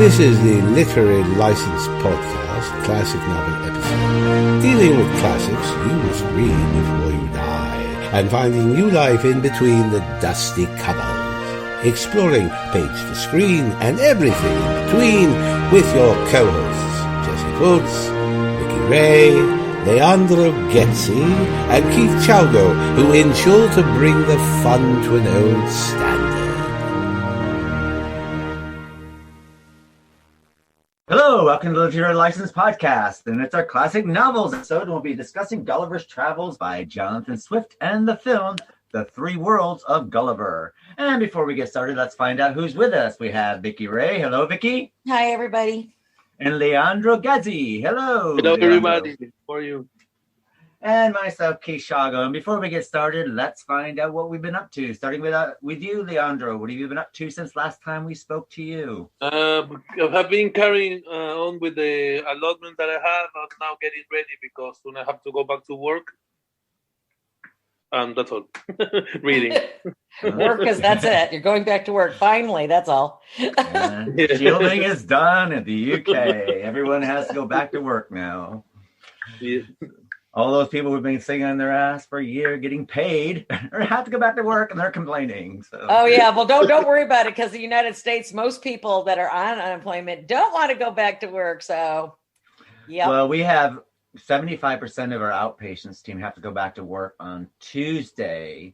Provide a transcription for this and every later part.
This is the Literary License Podcast, classic novel episode, dealing with classics you must read before you die, and finding new life in between the dusty covers, exploring page to screen and everything in between with your co-hosts, Jesse Coates, Vicky Ray, Leandro Getzi, and Keith Chowgo, who ensure to bring the fun to an old standard. Hello, welcome to the Literary License Podcast, and it's our classic novels episode, and we'll be discussing Gulliver's Travels by Jonathan Swift and the film, The Three Worlds of Gulliver. And before we get started, let's find out who's with us. We have Vicky Ray. Hello, Vicky. Hi, everybody. And Leandro Gazzi. Hello. Hello, Leandro. everybody. How are you? And myself, Keith Chowgo. And before we get started, let's find out what we've been up to. Starting with you, Leandro. What have you been up to since last time we spoke to you? I have been carrying on with the allotment that I have. I'm now getting ready because soon I have to go back to work. And that's all. Reading. Work, because that's it. You're going back to work. Finally, that's all. Shielding is done in the UK. Everyone has to go back to work now. Yeah. All those people who've been sitting on their ass for a year getting paid have to go back to work, and they're complaining. So. Oh, yeah. Well, don't worry about it, because the United States, most people that are on unemployment don't want to go back to work. So, yeah. Well, we have 75% of our outpatients team have to go back to work on Tuesday,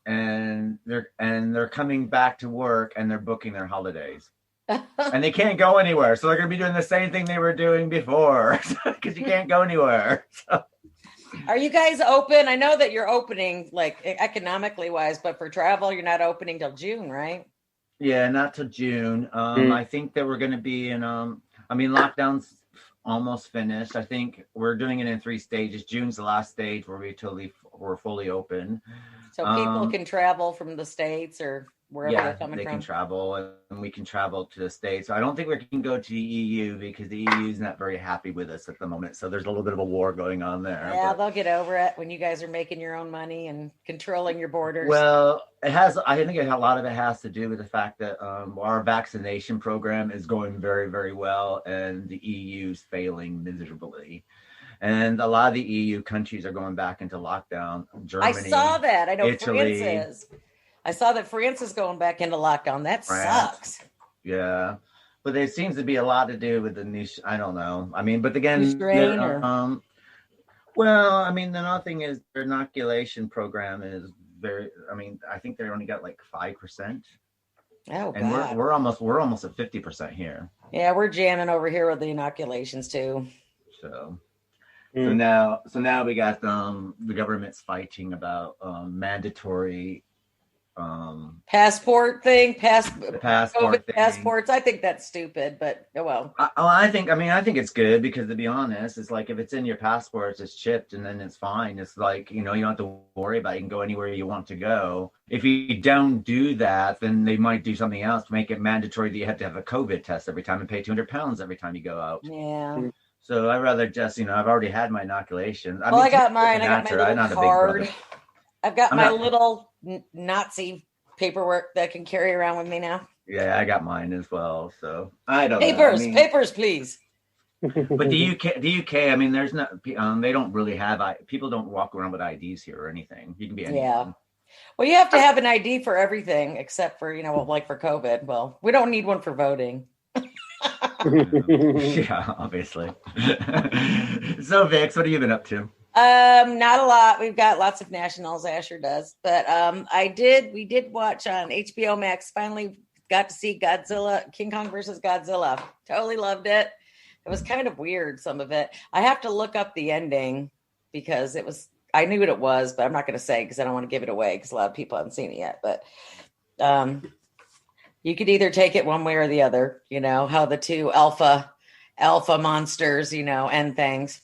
and they're coming back to work, and they're booking their holidays. And they can't go anywhere, so they're going to be doing the same thing they were doing before, because you can't go anywhere. So. Are you guys open? I know that you're opening, like, economically wise, but for travel, you're not opening till June, right? Yeah, not till June. I think that we're going to be in, lockdown's almost finished. I think we're doing it in 3 stages. June's the last stage where we're fully open. So people can travel from the States or wherever they're coming from. Yeah, they can travel, and we can travel to the States. So I don't think we can go to the EU because the EU is not very happy with us at the moment. So there's a little bit of a war going on there. Yeah, they'll get over it when you guys are making your own money and controlling your borders. Well, I think a lot of it has to do with the fact that our vaccination program is going very, very well, and the EU is failing miserably. And a lot of the EU countries are going back into lockdown. Germany, I saw that. I know Italy, France is. I saw that France is going back into lockdown. That sucks. Yeah. But there seems to be a lot to do with the niche. I don't know. I mean, but again, the other thing is their inoculation program is I think they only got like 5%. Oh, and God. we're almost at 50% here. Yeah, we're jamming over here with the inoculations too. So now we got the government's fighting about mandatory passport thing, passport thing. Passports. I think that's stupid, but oh well. I think it's good, because to be honest, it's like if it's in your passport, it's chipped, and then it's fine. It's like, you don't have to worry about it. You can go anywhere you want to go. If you don't do that, then they might do something else to make it mandatory that you have to have a COVID test every time and pay £200 every time you go out. Yeah. So I'd rather just, I've already had my inoculation. I got mine. I got my little card. I've got my little Nazi paperwork that I can carry around with me now. Yeah, I got mine as well. So I don't know. Papers, please. But the UK, there's not. They don't really have. People don't walk around with IDs here or anything. You can be anything. Yeah. Well, you have to have an ID for everything except for like for COVID. Well, we don't need one for voting. Yeah, obviously. So, Vix, what have you been up to? Not a lot. We've got lots of nationals. Asher does, but we did watch on HBO Max. Finally, got to see Godzilla, King Kong versus Godzilla. Totally loved it. It was kind of weird, some of it. I have to look up the ending because I knew what it was, but I'm not going to say because I don't want to give it away because a lot of people haven't seen it yet. But you could either take it one way or the other. How the two alpha monsters, end things.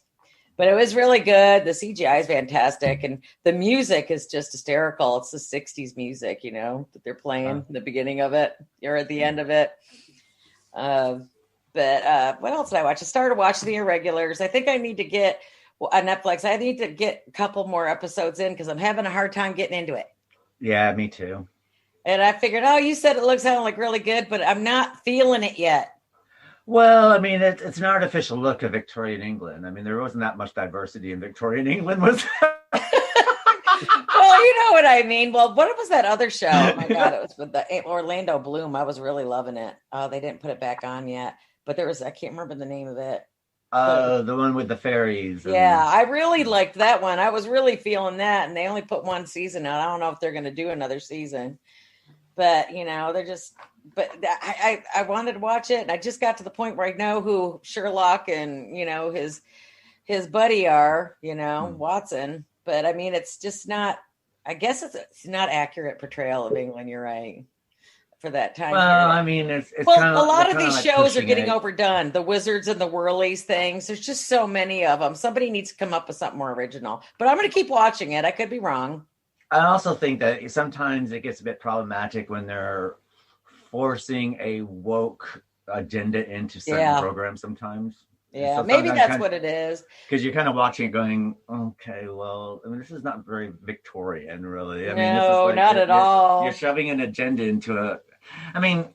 But it was really good. The CGI is fantastic. And the music is just hysterical. It's the 60s music, that they're playing in the beginning of it or at the end of it. But what else did I watch? I started watching The Irregulars. I think I need to get on Netflix. I need to get a couple more episodes in because I'm having a hard time getting into it. Yeah, me too. And I figured, you said it sounded like really good, but I'm not feeling it yet. Well, I mean, it's an artificial look of Victorian England. I mean, there wasn't that much diversity in Victorian England, was there? Well, you know what I mean. Well, what was that other show? Oh my God, it was with the Orlando Bloom. I was really loving it. Oh, they didn't put it back on yet, but there was, I can't remember the name of it. The one with the fairies. Yeah, I really liked that one. I was really feeling that, and they only put one season out. I don't know if they're going to do another season, but you know, they're just. But I wanted to watch it, and I just got to the point where I know who Sherlock and you know his buddy are, you know, Watson. But I mean, it's just not. I guess it's not accurate portrayal of England. You're right. For that time. Well, I mean, it's well, kind of, a lot of these like shows are getting it. overdone. The Wizards and the Whirlies things. There's just so many of them. Somebody needs to come up with something more original. But I'm going to keep watching it. I could be wrong. I also think that sometimes it gets a bit problematic when they're forcing a woke agenda into certain programs. Sometimes. Yeah, so maybe that's what it is. Because you're kind of watching it going, okay, well, I mean, this is not very Victorian, really. I mean, no, this is like, not at all. You're shoving an agenda into a. I mean,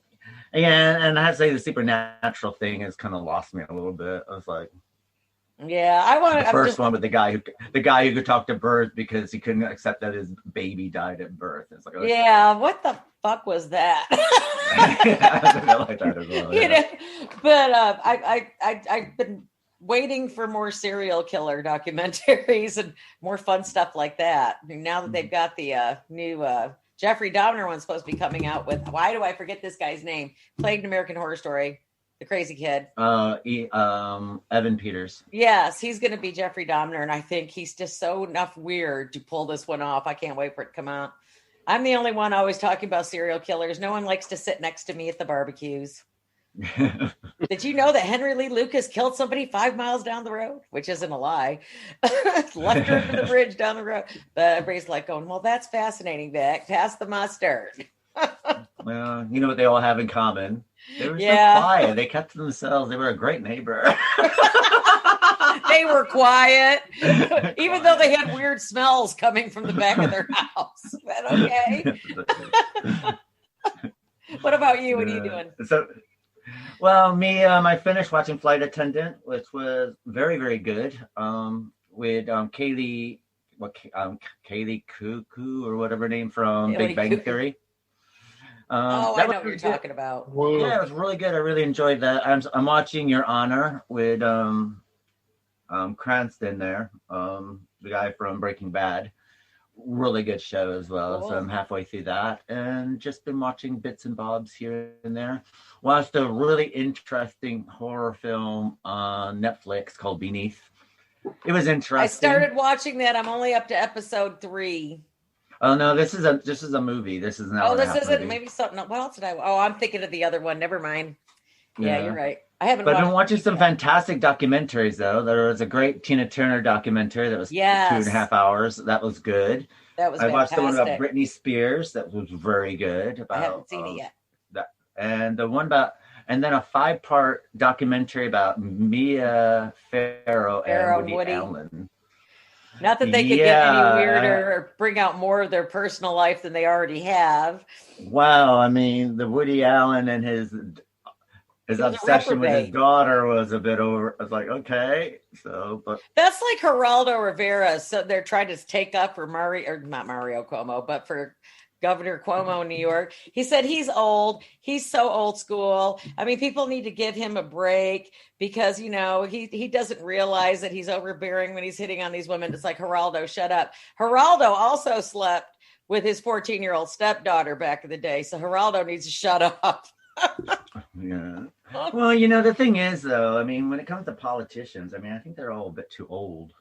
yeah, and I have to say the supernatural thing has kind of lost me a little bit. I was like, yeah, I want the first one with the guy who could talk to birds because he couldn't accept that his baby died at birth. It's like, okay. Yeah, what the fuck was that? I like that as well. Yeah. You know, but I've been waiting for more serial killer documentaries and more fun stuff like that. Now that they've got the new Jeffrey Dahmer one's supposed to be coming out with. Why do I forget this guy's name? Played in American Horror Story. The crazy kid. Evan Peters. Yes, he's going to be Jeffrey Dahmer, and I think he's just so enough weird to pull this one off. I can't wait for it to come out. I'm the only one always talking about serial killers. No one likes to sit next to me at the barbecues. Did you know that Henry Lee Lucas killed somebody 5 miles down the road? Which isn't a lie. Left her under the bridge down the road. But everybody's like going, well, that's fascinating, Vic. Pass the mustard. Well, you know what they all have in common? They were so quiet. They kept to themselves. They were a great neighbor. They were quiet, even though they had weird smells coming from the back of their house. Is that okay? What about you? What are you doing? So, well, me, I finished watching Flight Attendant, which was very, very good. With Kaylee Cuoco or whatever her name from Big Bang Theory. I know what you're talking about. Yeah, it was really good. I really enjoyed that. I'm watching Your Honor with Cranston there, the guy from Breaking Bad. Really good show as well. Cool. So I'm halfway through that and just been watching bits and bobs here and there. Watched a really interesting horror film on Netflix called Beneath. It was interesting. I started watching that. I'm only up to episode 3. Oh no, this is a movie. This is not. Oh, this isn't maybe something. What else did I? Oh, I'm thinking of the other one. Never mind. Yeah, you're right. I haven't. But I've been watching some fantastic documentaries though. There was a great Tina Turner documentary that was 2.5 hours. That was good. That was. I watched the one about Britney Spears. That was very good. I haven't seen it yet. And the one about, and then a 5-part documentary about Mia Farrow and Woody Allen. Not that they could get any weirder or bring out more of their personal life than they already have. Wow, I mean, the Woody Allen and his obsession with his daughter was a bit over. I was like, okay, so but that's like Geraldo Rivera. So they're trying to take up for not Mario Cuomo, but for Governor Cuomo in New York. He said he's old. He's so old school. I mean, people need to give him a break because, you know, he doesn't realize that he's overbearing when he's hitting on these women. It's like, Geraldo, shut up. Geraldo also slept with his 14-year-old stepdaughter back in the day. So Geraldo needs to shut up. Yeah. Well, you know, the thing is, though, I mean, when it comes to politicians, I mean, I think they're all a bit too old.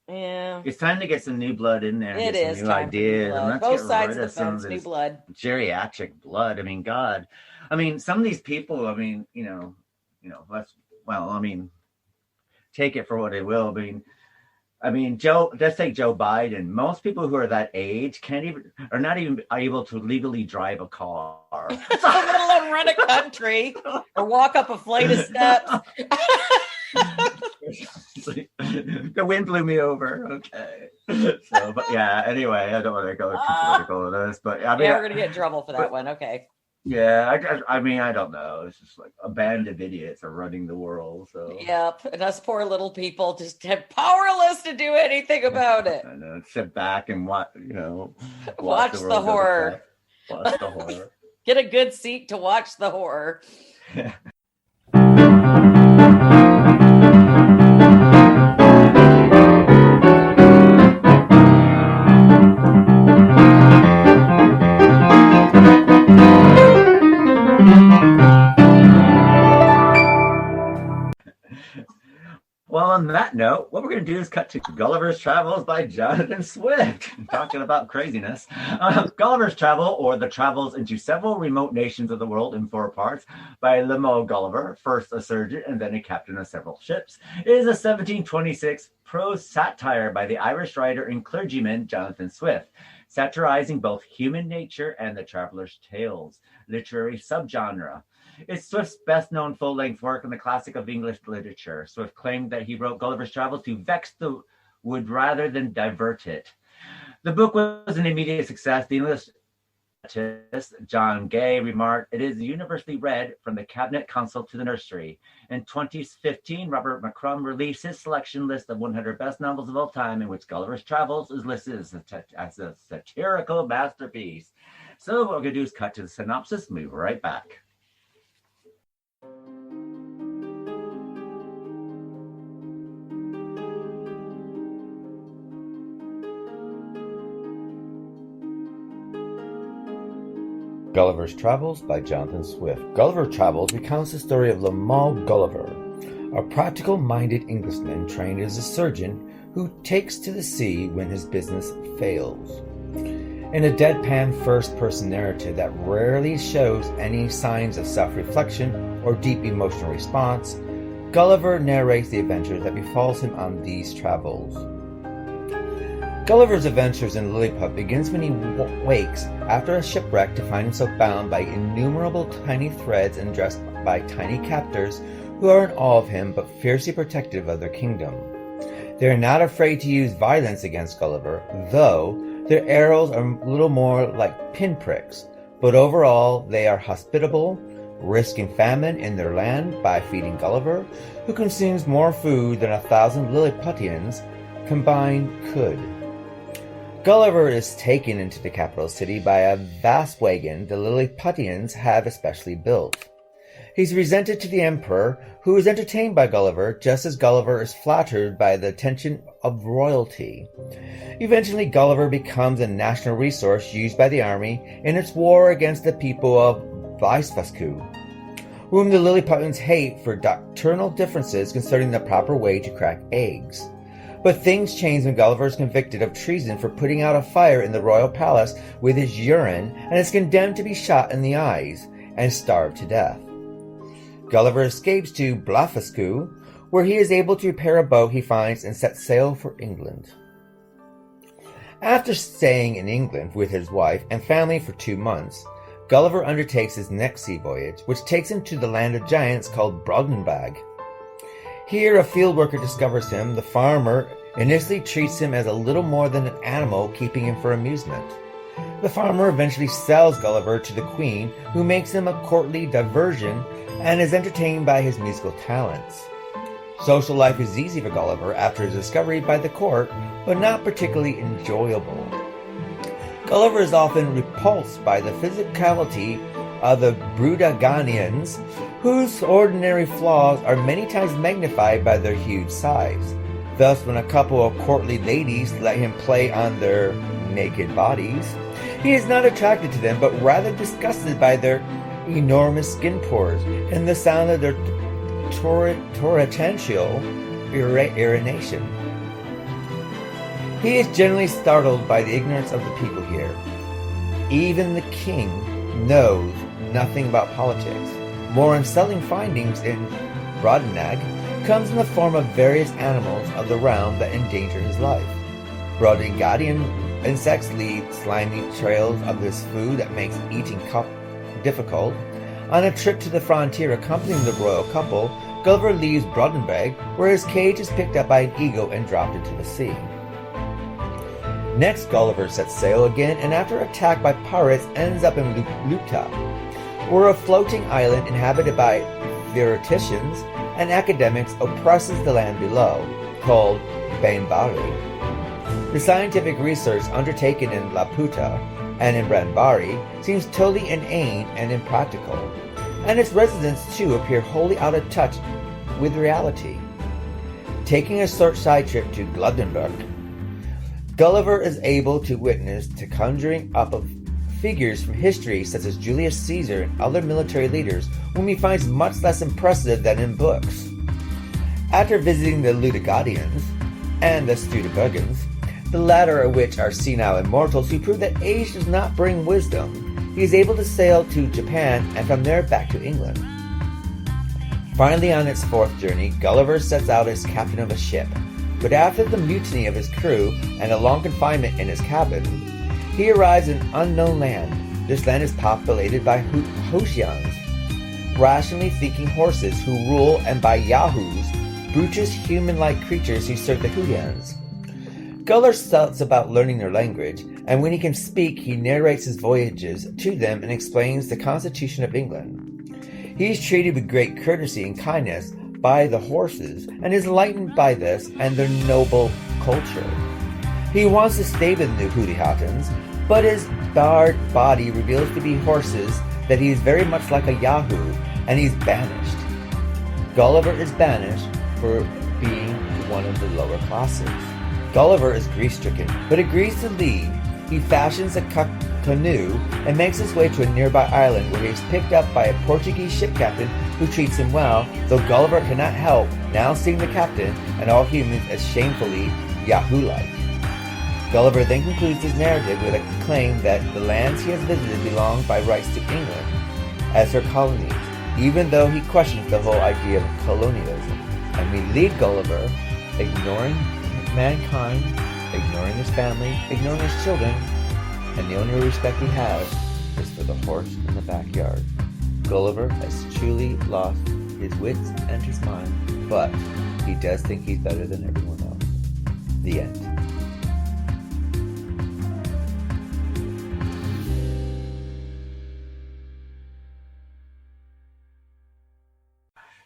Yeah, it's time to get some new blood in there. It is some new ideas. And both sides of the fence, new blood, geriatric blood. I mean, God, I mean, some of these people. I mean, you know, I mean, take it for what it will. I mean, let's take Joe Biden. Most people who are that age are not even able to legally drive a car, let alone run a country or walk up a flight of steps. The wind blew me over. Okay. So, but yeah. Anyway, I don't want to go too political with this, but I mean, we're gonna get in trouble for that one. Okay. Yeah, I mean, I don't know. It's just like a band of idiots are running the world. So Yep. And us poor little people just have powerless to do anything about it. and sit back and watch Watch the the world go to horror. crap. Watch the horror. Get a good seat to watch the horror. Well, on that note, what we're going to do is cut to Gulliver's Travels by Jonathan Swift. Talking about craziness. Gulliver's Travel, or The Travels into Several Remote Nations of the World in 4 parts, by Lemuel Gulliver, first a surgeon and then a captain of several ships, is a 1726 prose satire by the Irish writer and clergyman Jonathan Swift, satirizing both human nature and the traveler's tales, literary subgenre. It's Swift's best-known full-length work in the classic of English literature. Swift claimed that he wrote Gulliver's Travels to vex the wood rather than divert it. The book was an immediate success. The English dramatist John Gay remarked, "It is universally read from the cabinet council to the nursery." In 2015, Robert McCrum released his selection list of 100 best novels of all time, in which Gulliver's Travels is listed as a satirical masterpiece. So what we're going to do is cut to the synopsis, move right back. Gulliver's Travels by Jonathan Swift. Gulliver's Travels recounts the story of Lemuel Gulliver, a practical-minded Englishman trained as a surgeon who takes to the sea when his business fails. In a deadpan first-person narrative that rarely shows any signs of self-reflection or deep emotional response, Gulliver narrates the adventures that befalls him on these travels. Gulliver's adventures in Lilliput begins when he wakes after a shipwreck to find himself bound by innumerable tiny threads and dressed by tiny captors who are in awe of him but fiercely protective of their kingdom. They are not afraid to use violence against Gulliver, though their arrows are little more like pinpricks, but overall they are hospitable, risking famine in their land by feeding Gulliver, who consumes more food than 1,000 Lilliputians combined could. Gulliver is taken into the capital city by a vast wagon the Lilliputians have especially built. He's presented to the emperor, who is entertained by Gulliver, just as Gulliver is flattered by the attention of royalty. Eventually, Gulliver becomes a national resource used by the army in its war against the people of Blefuscu, whom the Lilliputians hate for doctrinal differences concerning the proper way to crack eggs. But things change when Gulliver is convicted of treason for putting out a fire in the royal palace with his urine and is condemned to be shot in the eyes and starved to death. Gulliver escapes to Blefuscu, where he is able to repair a boat he finds and sets sail for England. After staying in England with his wife and family for 2 months, Gulliver undertakes his next sea voyage, which takes him to the land of giants called Brobdingnag. Here, a field worker discovers him. The farmer initially treats him as a little more than an animal, keeping him for amusement. The farmer eventually sells Gulliver to the queen, who makes him a courtly diversion and is entertained by his musical talents. Social life is easy for Gulliver after his discovery by the court, but not particularly enjoyable. Gulliver is often repulsed by the physicality of the Brobdingnagians, whose ordinary flaws are many times magnified by their huge size. Thus, when a couple of courtly ladies let him play on their naked bodies, he is not attracted to them, but rather disgusted by their enormous skin pores and the sound of their torrential urination. He is generally startled by the ignorance of the people here. Even the king knows nothing about politics. More unsettling findings in Brobdingnag comes in the form of various animals of the realm that endanger his life. Brobdingnagian insects leave slimy trails of his food that makes eating difficult. On a trip to the frontier accompanying the royal couple, Gulliver leaves Brobdingnag, where his cage is picked up by an eagle and dropped into the sea. Next, Gulliver sets sail again, and after attack by pirates, ends up in Lilliput, where a floating island inhabited by theoreticians and academics oppresses the land below, called Bainbari. The scientific research undertaken in Laputa and in Branbari seems totally inane and impractical, and its residents too appear wholly out of touch with reality. Taking a short side trip to Gludenberg, Gulliver is able to witness the conjuring up of figures from history such as Julius Caesar and other military leaders whom he finds much less impressive than in books. After visiting the Ludogadians and the Studebergens, the latter of which are senile immortals who prove that age does not bring wisdom, he is able to sail to Japan and from there back to England. Finally, on its fourth journey, Gulliver sets out as captain of a ship, but after the mutiny of his crew and a long confinement in his cabin, he arrives in unknown land. This land is populated by Hosians, rationally thinking horses who rule, and by Yahoos, brutish human-like creatures who serve the Huyans. Gulliver sets about learning their language, and when he can speak, he narrates his voyages to them and explains the Constitution of England. He is treated with great courtesy and kindness by the horses, and is enlightened by this and their noble culture. He wants to stay with the Hootyhottons, but his barred body reveals to be horses that he is very much like a Yahoo, and he's banished. Gulliver is banished for being one of the lower classes. Gulliver is grief-stricken, but agrees to leave. He fashions a canoe and makes his way to a nearby island where he is picked up by a Portuguese ship captain who treats him well, though Gulliver cannot help now seeing the captain and all humans as shamefully Yahoo-like. Gulliver then concludes his narrative with a claim that the lands he has visited belong by rights to England as her colonies, even though he questions the whole idea of colonialism. And we leave Gulliver ignoring mankind, ignoring his family, ignoring his children, and the only respect he has is for the horse in the backyard. Gulliver has truly lost his wits and his mind, but he does think he's better than everyone else. The end.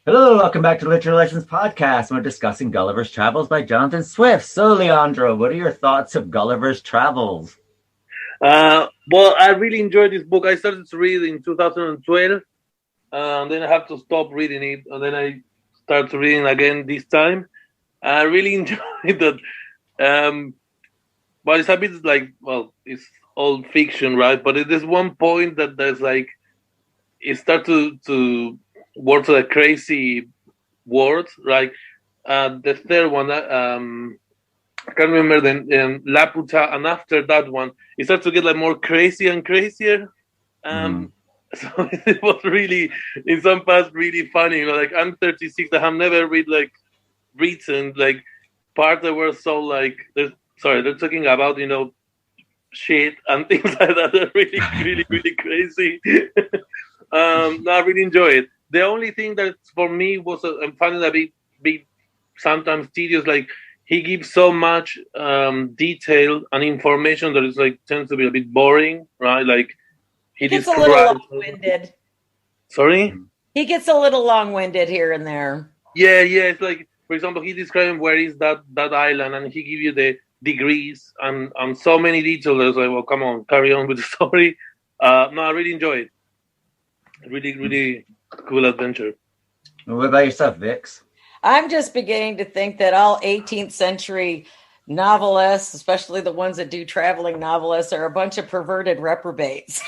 Hello, welcome back to the Literature Legends Podcast. We're discussing Gulliver's Travels by Jonathan Swift. So, Leandro, what are your thoughts of Gulliver's Travels? Well, I really enjoyed this book. I started to read in 2012, then I have to stop reading it, and then I started reading again this time. I really enjoyed that. But it's a bit like, well, it's all fiction, right? But there's one point that there's like, it starts to work to a crazy words, right? The third one, I can't remember the Laputa, and after that one, it starts to get like more crazy and crazier. So it was really, in some parts, really funny. You know, like I'm 36, I have never written like parts that were so like, they're talking about, you know, shit and things like that. They're really, really, really crazy. No, I really enjoy it. The only thing that for me was, I'm finding a bit sometimes tedious, like, he gives so much detail and information that it's like tends to be a bit boring, right? Like he gets a little long-winded. Sorry? He gets a little long-winded here and there. Yeah. It's like, for example, he describes where is that island, and he gives you the degrees and so many details. I was like, well, come on, carry on with the story. No, I really enjoy it. Really, really cool adventure. What about yourself, Vix? I'm just beginning to think that all 18th century novelists, especially the ones that do traveling novelists, are a bunch of perverted reprobates.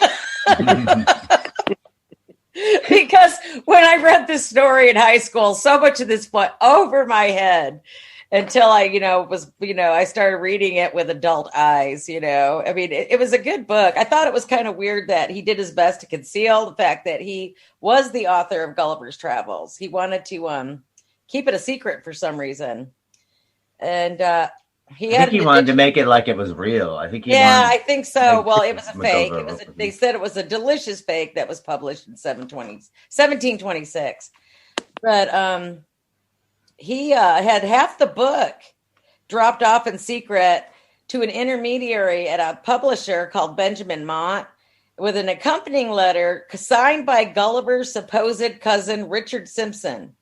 Because when I read this story in high school, so much of this went over my head until I, I started reading it with adult eyes, I mean, it was a good book. I thought it was kind of weird that he did his best to conceal the fact that he was the author of Gulliver's Travels. He wanted to keep it a secret for some reason. And he wanted to make it like it was real. I think I think so. Well, it was a fake. They said it was a delicious fake that was published in 1726. But he had half the book dropped off in secret to an intermediary at a publisher called Benjamin Mott. with an accompanying letter signed by Gulliver's supposed cousin, Richard Simpson,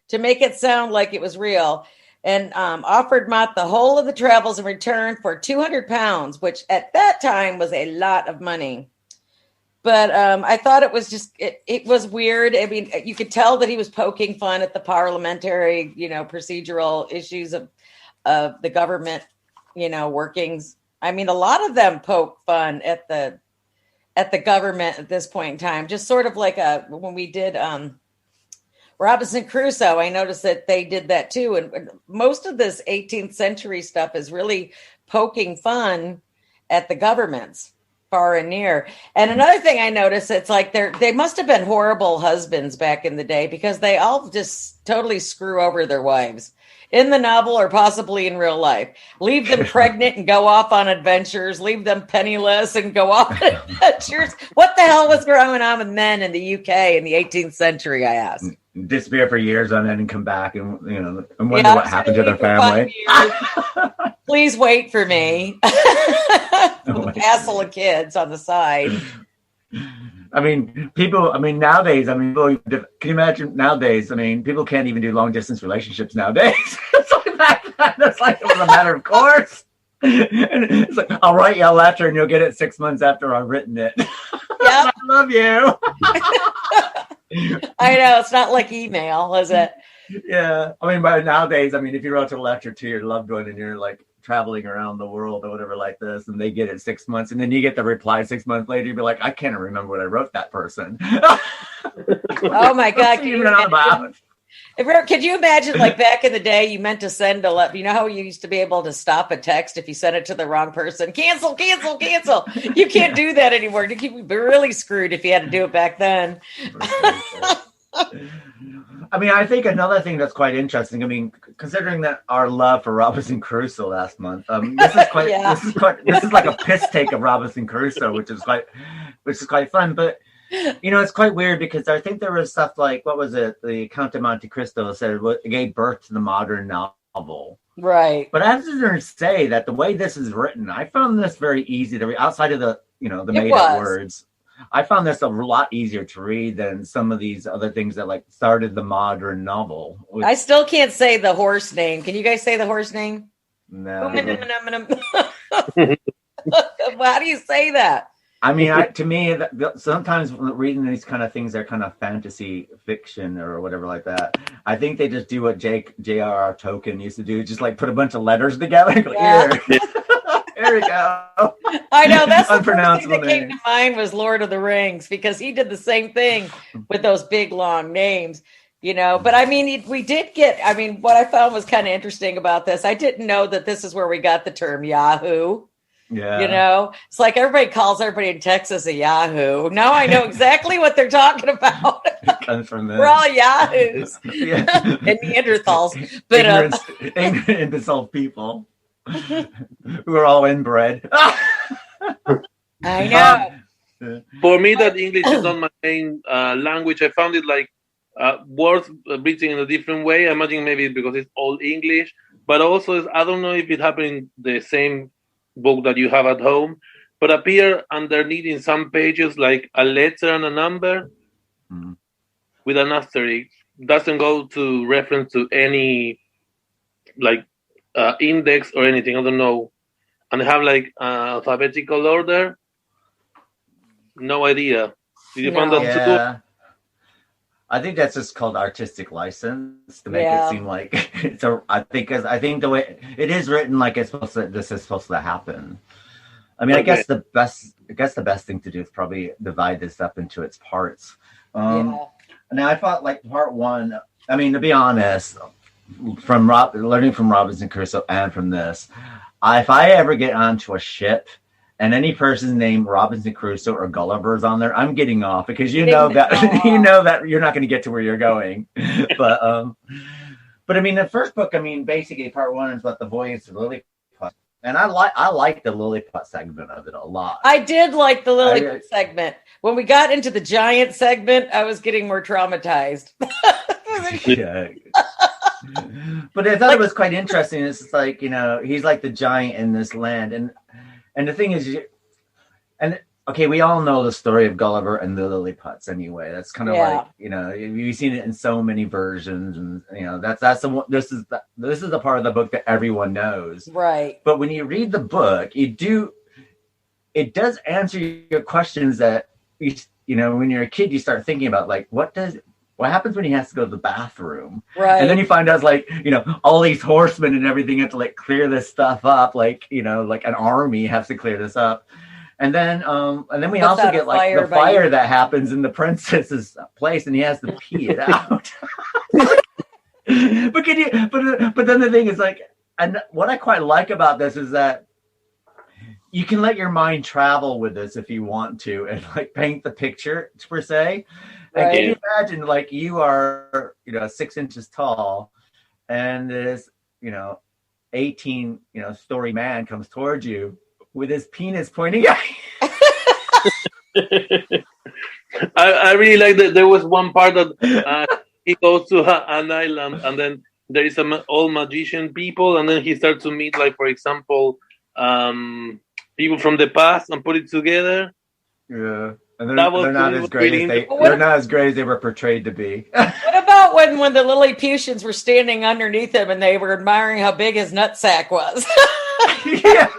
to make it sound like it was real, and offered Mott the whole of the travels in return for £200, which at that time was a lot of money. But I thought it was just, it was weird. I mean, you could tell that he was poking fun at the parliamentary, procedural issues of the government, workings. I mean, a lot of them poke fun at the government at this point in time, just sort of like when we did Robinson Crusoe, I noticed that they did that too. And most of this 18th century stuff is really poking fun at the governments far and near. And another thing I noticed, it's like they must have been horrible husbands back in the day, because they all just totally screw over their wives in the novel or possibly in real life. Leave them pregnant and go off on adventures. Leave them penniless and go off on adventures. What the hell was going on with men in the UK in the 18th century, I asked. Disappear for years on end and come back and and wonder what happened to their family. Please wait for me. Hassle of kids on the side. I mean, nowadays, can you imagine nowadays? I mean, people can't even do long distance relationships nowadays. It's like back then, it's like it was a matter of course. And it's like, I'll write you a letter and you'll get it 6 months after I've written it. Yep. I love you. I know, it's not like email, is it? Yeah. I mean, but nowadays, if you wrote a letter to your loved one and you're like traveling around the world or whatever like this, and they get it 6 months, and then you get the reply 6 months later, you'd be like, I can't remember what I wrote that person. Oh my God. Could you imagine, like back in the day, you meant to send a letter? You know how you used to be able to stop a text if you sent it to the wrong person? Cancel. You can't do that anymore. You'd be really screwed if you had to do it back then. I think another thing that's quite interesting, considering that our love for Robinson Crusoe last month, this is like a piss take of Robinson Crusoe, which is quite fun. But it's quite weird, because I think there was stuff like, what was it? The Count of Monte Cristo said it gave birth to the modern novel. Right. But I have to say that the way this is written, I found this very easy to read, outside of the made up words. I found this a lot easier to read than some of these other things that like started the modern novel. I still can't say the horse name. Can you guys say the horse name? No. How do you say that? To me, sometimes reading these kind of things, they're kind of fantasy fiction or whatever like that. I think they just do what J.R.R. Tolkien used to do, just like put a bunch of letters together. Yeah. There we go. I know, that's the first thing that came to mind was Lord of the Rings, because he did the same thing with those big long names, But we did get. What I found was kind of interesting about this, I didn't know that this is where we got the term Yahoo. Yeah. It's like everybody calls everybody in Texas a Yahoo. Now I know exactly what they're talking about. It comes from this. We're all Yahoos. Yeah. And Neanderthals. But ignorant imbecile people who are all inbred. I know. For me, that English is not my main language. I found it like words written in a different way. I imagine maybe because it's all English, but also I don't know if it happened in the same book that you have at home, but appear underneath in some pages like a letter and a number with an asterisk. Doesn't go to reference to any like index or anything. I don't know. And have like alphabetical order. No idea. Did you find that too? I think that's just called artistic license to make it seem like it's a. I think the way it is written, like this is supposed to happen. Okay. I guess the best thing to do is probably divide this up into its parts. Now I thought like part one. To be honest, from learning from Robinson Crusoe and from this, if I ever get onto a ship and any person's name Robinson Crusoe or Gulliver's on there, I'm getting off, because you know that you're not going to get to where you're going. But the first book, basically part one is about the voyage to Lilliput, and I like the Lilliput segment of it a lot. I did like the Lilliput segment. When we got into the giant segment, I was getting more traumatized. Yeah. But I thought it was quite interesting. It's just like, he's like the giant in this land, and the thing is, and okay, we all know the story of Gulliver and the Lilliputs anyway. That's kind of like, you know, you've seen it in so many versions, and you know, that's the one. This is the part of the book that everyone knows, right? But when you read the book, it does answer your questions that you know, when you're a kid, you start thinking about like, what happens when he has to go to the bathroom, right? And then you find out like, you know, all these horsemen and everything have to like clear this stuff up, like, you know, like an army has to clear this up. And then we also get like the fire that happens in the princess's place, and he has to pee it out. But then the thing is like, and what I quite like about this is that you can let your mind travel with this if you want to, and like paint the picture per se. And can you imagine like you are, you know, 6 inches tall, and this, you know, 18, you know, story man comes towards you with his penis pointing at you. I really like that. There was one part that he goes to an island, and then there is some old magician people, and then he starts to meet, like, for example, people from the past, and put it together. Yeah, and they're not as great they're not as great as they were portrayed to be. What about when the Lilliputians were standing underneath him and they were admiring how big his nutsack was? Yeah.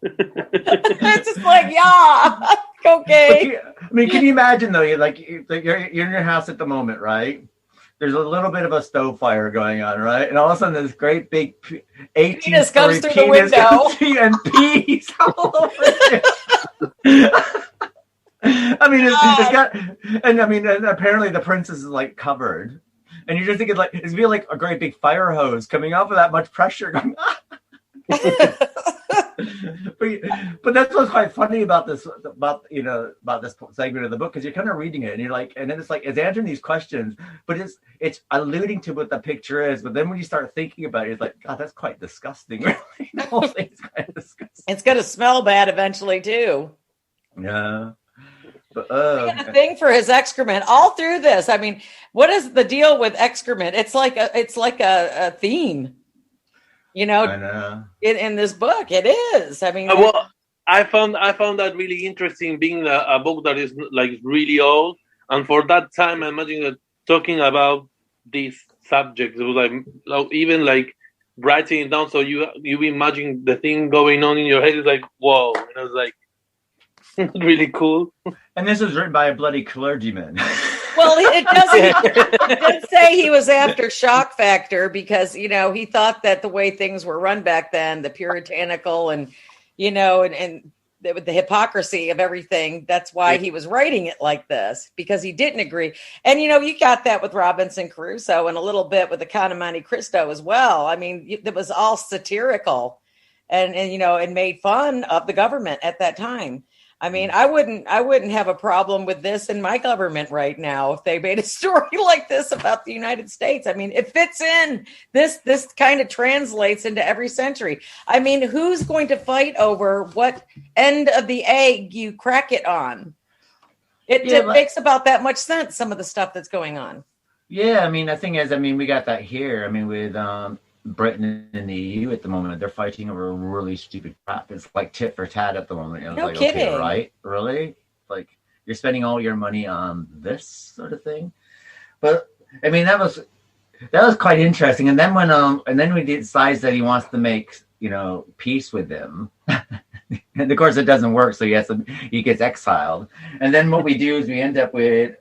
It's just like, yeah, okay. I mean, can you imagine though? You're in your house at the moment, right? There's a little bit of a stove fire going on, right? And all of a sudden, this great big 18 comes through the window and pees all over it. I mean, it's got, and I mean, and apparently the princess is like covered, and you're just thinking like it's be like a great big fire hose coming off of that much pressure going. But that's what's quite funny about this segment of the book, because you're kind of reading it and you're like, and then it's like it's answering these questions, but it's alluding to what the picture is. But then when you start thinking about it, it's like, God, that's quite disgusting. Really, the whole thing's quite disgusting. It's gonna smell bad eventually too. Yeah. But, a thing for his excrement all through this. I mean, what is the deal with excrement? It's like a theme. You know, I know. In this book, it is. I mean, well, I found that really interesting, being a book that is like really old, and for that time, I imagine that talking about these subjects, it was like even like writing it down, so you imagine the thing going on in your head is like, whoa, and I was like, really cool. And this was written by a bloody clergyman. Well, it does say he was after shock factor because, you know, he thought that the way things were run back then, the puritanical and, you know, and the hypocrisy of everything. That's why he was writing it like this, because he didn't agree. And, you know, you got that with Robinson Crusoe and a little bit with the Count of Monte Cristo as well. I mean, it was all satirical and, you know, and made fun of the government at that time. I mean, I wouldn't have a problem with this in my government right now if they made a story like this about the United States. I mean, it fits in. This kind of translates into every century. I mean, who's going to fight over what end of the egg you crack it on? It makes about that much sense, some of the stuff that's going on. Yeah, I mean, the thing is, I mean, we got that here. I mean, with Britain and the EU at the moment, they're fighting over really stupid crap. It's like tit for tat at the moment. I was like, kidding. Okay, right? Really? Like, you're spending all your money on this sort of thing? But I mean, that was quite interesting. And then when he decides that he wants to make, you know, peace with them, and of course it doesn't work, so he gets exiled. And then what we do is we end up with,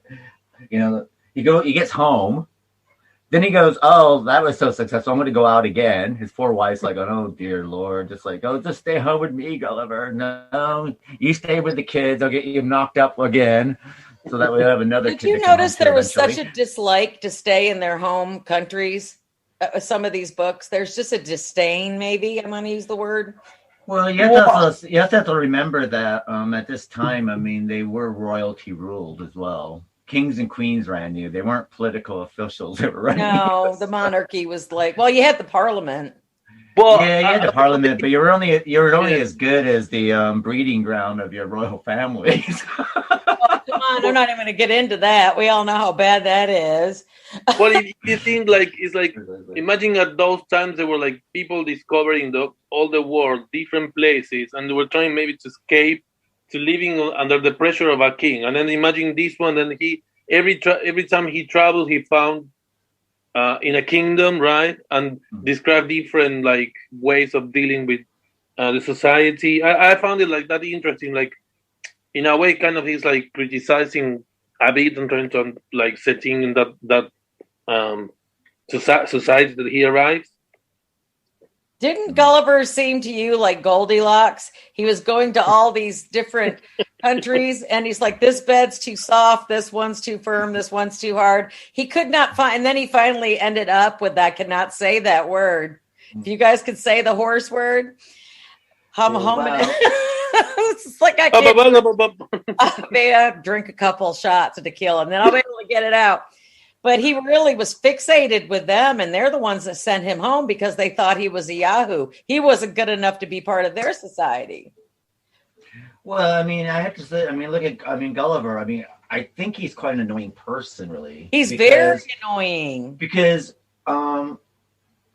you know, he gets home. Then he goes, oh, that was so successful, I'm going to go out again. His poor wife's like, oh, dear Lord. Just like, oh, just stay home with me, Gulliver. No, you stay with the kids. I'll get you knocked up again. So that we have another kid. Did you notice there was such a dislike to stay in their home countries? Some of these books, there's just a disdain, maybe. I'm going to use the word. Well, you have to remember that at this time, I mean, they were royalty ruled as well. Kings and queens ran you. They weren't political officials that were running. No, the monarchy was like, well, you had the parliament. Well, yeah, you had the parliament, but you were only as good as the breeding ground of your royal families. Come on, I'm not even going to get into that. We all know how bad that is. Well, if you think like it's like imagine at those times there were like people discovering all the world, different places, and they were trying maybe to escape to living under the pressure of a king. And then imagine this one, and he every time he traveled, he found in a kingdom, right, and described different like ways of dealing with the society. I found it like that interesting, like in a way, kind of he's like criticizing a bit and trying to like setting in that society that he arrives. Didn't Gulliver seem to you like Goldilocks? He was going to all these different countries, and he's like, this bed's too soft, this one's too firm, this one's too hard. He could not find, and then he finally ended up with that, could not say that word. If you guys could say the horse word, it's like I can't maybe drink a couple shots of tequila, and then I'll be able to get it out. But he really was fixated with them, and they're the ones that sent him home because they thought he was a Yahoo. He wasn't good enough to be part of their society. Well, I mean, I have to say, Gulliver, I think he's quite an annoying person, really. He's very annoying. Because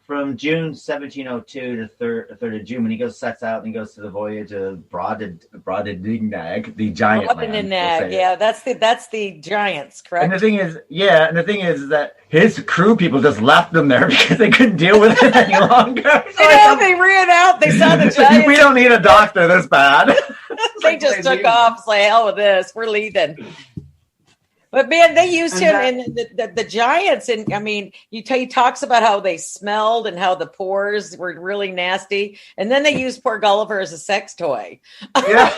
from June 1702 to 3rd of June, when he sets out and he goes to the voyage of Broadendag, the giant land. Yeah, that's the giants, correct? And the thing is that his crew people just left them there because they couldn't deal with it any longer. So they ran out. They saw the giants. We don't need a doctor this bad. They just took off. It's like, hell with this. We're leaving. But man, they used him in the giants, and I mean, he talks about how they smelled and how the pores were really nasty, and then they used poor Gulliver as a sex toy. Yeah.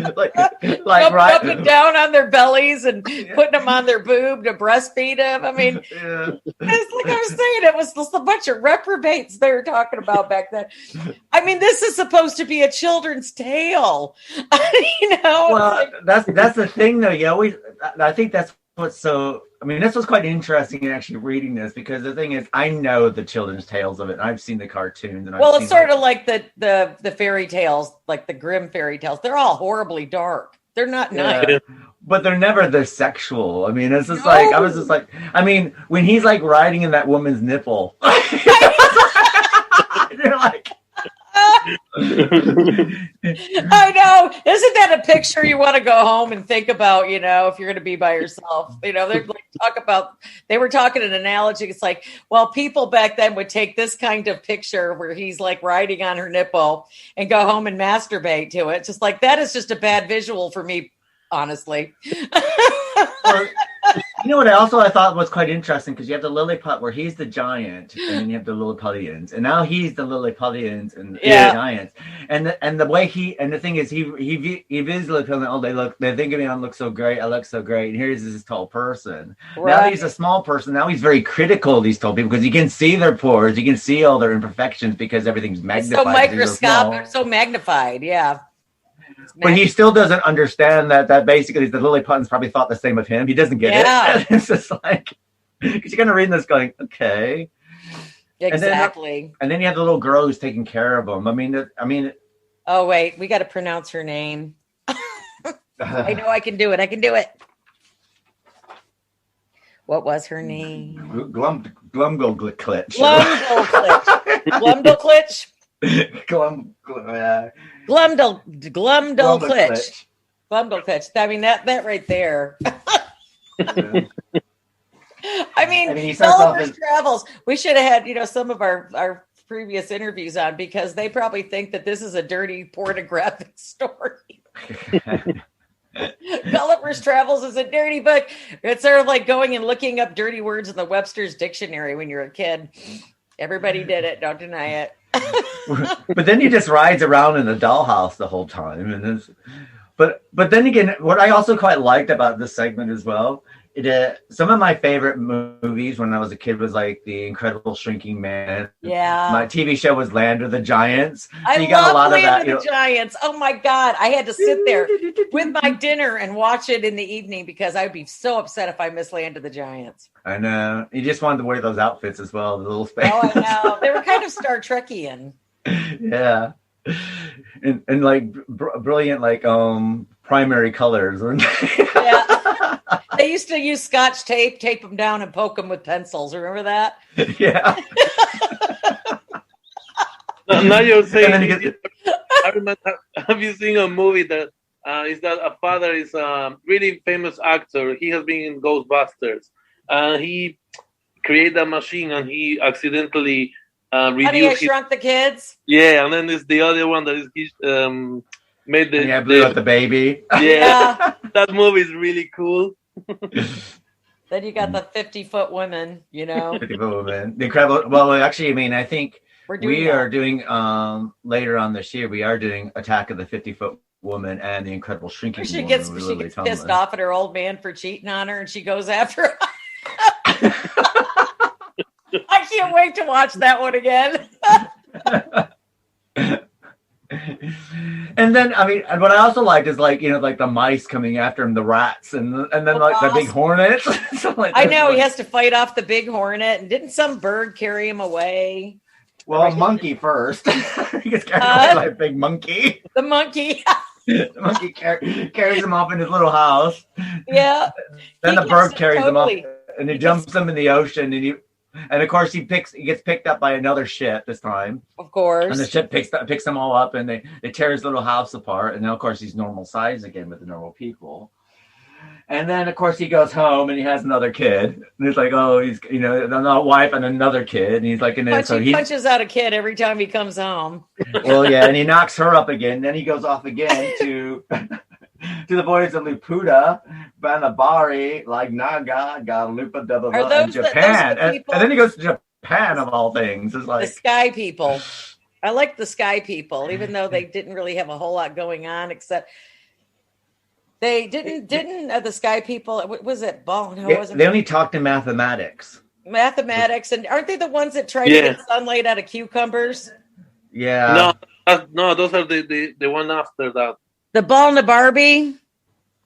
like right up and down on their bellies and putting them on their boob to breastfeed them. I mean, it's like I was saying, it was just a bunch of reprobates they were talking about back then. I mean, this is supposed to be a children's tale, Well, that's the thing, though. I think that's what's so. I mean, this was quite interesting in actually reading this, because the thing is, I know the children's tales of it, and I've seen the cartoons. And it's sort of like the fairy tales, like the Grimm fairy tales. They're all horribly dark. They're not nice. But they're never this sexual. I mean, it's just like, I was just like, I mean, when he's like riding in that woman's nipple, you're like, I know. Isn't that a picture you want to go home and think about, if you're going to be by yourself? They're like they were talking an analogy. It's like, well, people back then would take this kind of picture where he's like riding on her nipple and go home and masturbate to it. Just like, that is just a bad visual for me, honestly. You know what I thought was quite interesting, because you have the Lilliput where he's the giant, and then you have the Lilliputians, and now he's the Lilliputians and the giants, and the way the thing is he views Lilliputian. Oh, they think of me, I look so great, I look so great, and here's this tall person. Right. Now he's a small person. Now he's very critical of these tall people, because you can see their pores, you can see all their imperfections, because everything's magnified. So microscopic, so magnified, yeah. But he still doesn't understand that basically the Lilliputans probably thought the same of him. He doesn't get it. It's just like, because you're kind of reading this going, okay. Exactly. And then you have the little girl who's taking care of him. I mean. Oh, wait. We got to pronounce her name. I know I can do it. What was her name? Glumdalclitch. Glumdalclitch? Glumdalclitch. I mean, that right there. I mean, Gulliver's Travels. We should have had, some of our previous interviews on, because they probably think that this is a dirty pornographic story. Gulliver's Travels is a dirty book. It's sort of like going and looking up dirty words in the Webster's dictionary when you're a kid. Everybody did it. Don't deny it. But then he just rides around in the dollhouse the whole time, and but then again, what I also quite liked about this segment as well, some of my favorite movies when I was a kid was like The Incredible Shrinking Man. Yeah, my TV show was Land of the Giants. I love Land of the Giants. Oh my God, I had to sit there with my dinner and watch it in the evening, because I would be so upset if I missed Land of the Giants. I know. You just wanted to wear those outfits as well, the little space. Oh, I know. They were kind of Star Trekian. Yeah. and like brilliant like primary colors. Yeah. They used to use Scotch tape them down and poke them with pencils. Remember that? Yeah. Now you're saying, I remember, have you seen a movie that is that a father is a really famous actor? He has been in Ghostbusters. He created a machine and he accidentally Honey, I Shrunk the Kids. Yeah, and then there's the other one that is made the. Yeah, blew up the baby. Yeah, that movie is really cool. Then you got the 50-foot women, 50-foot women. The Incredible. Well, actually, I mean, I think we are doing later on this year. We are doing Attack of the 50-Foot Woman and the Incredible Shrinking Woman. She gets pissed off at her old man for cheating on her, and she goes after him. I can't wait to watch that one again. And then, I mean, and what I also liked is like the mice coming after him, the rats, and then like the big hornets. I know he has to fight off the big hornet, and didn't some bird carry him away? Well, a monkey first. He gets carried away by a big monkey. The monkey. The monkey carries him off in his little house. Yeah. Then the bird carries him up, and he dumps him in the ocean, and of course he gets picked up by another ship this time. Of course. And the ship picks them all up, and they tear his little house apart. And now, of course, he's normal size again with the normal people. And then, of course, he goes home and he has another kid. And it's like, oh, he's another wife and another kid. And he's like, he punches out a kid every time he comes home. Well, yeah, and he knocks her up again. Then he goes off again to the voice of Laputa, Banabari, like Naga, Galupa, and Japan. And then he goes to Japan, of all things. It's like the Sky People. I like the Sky People, even though they didn't really have a whole lot going on, except they didn't the Sky People. What was it? They only talked in mathematics. And aren't they the ones that try to get sunlight out of cucumbers? Yeah. No, those are the one after that. The Ball and the Barbie?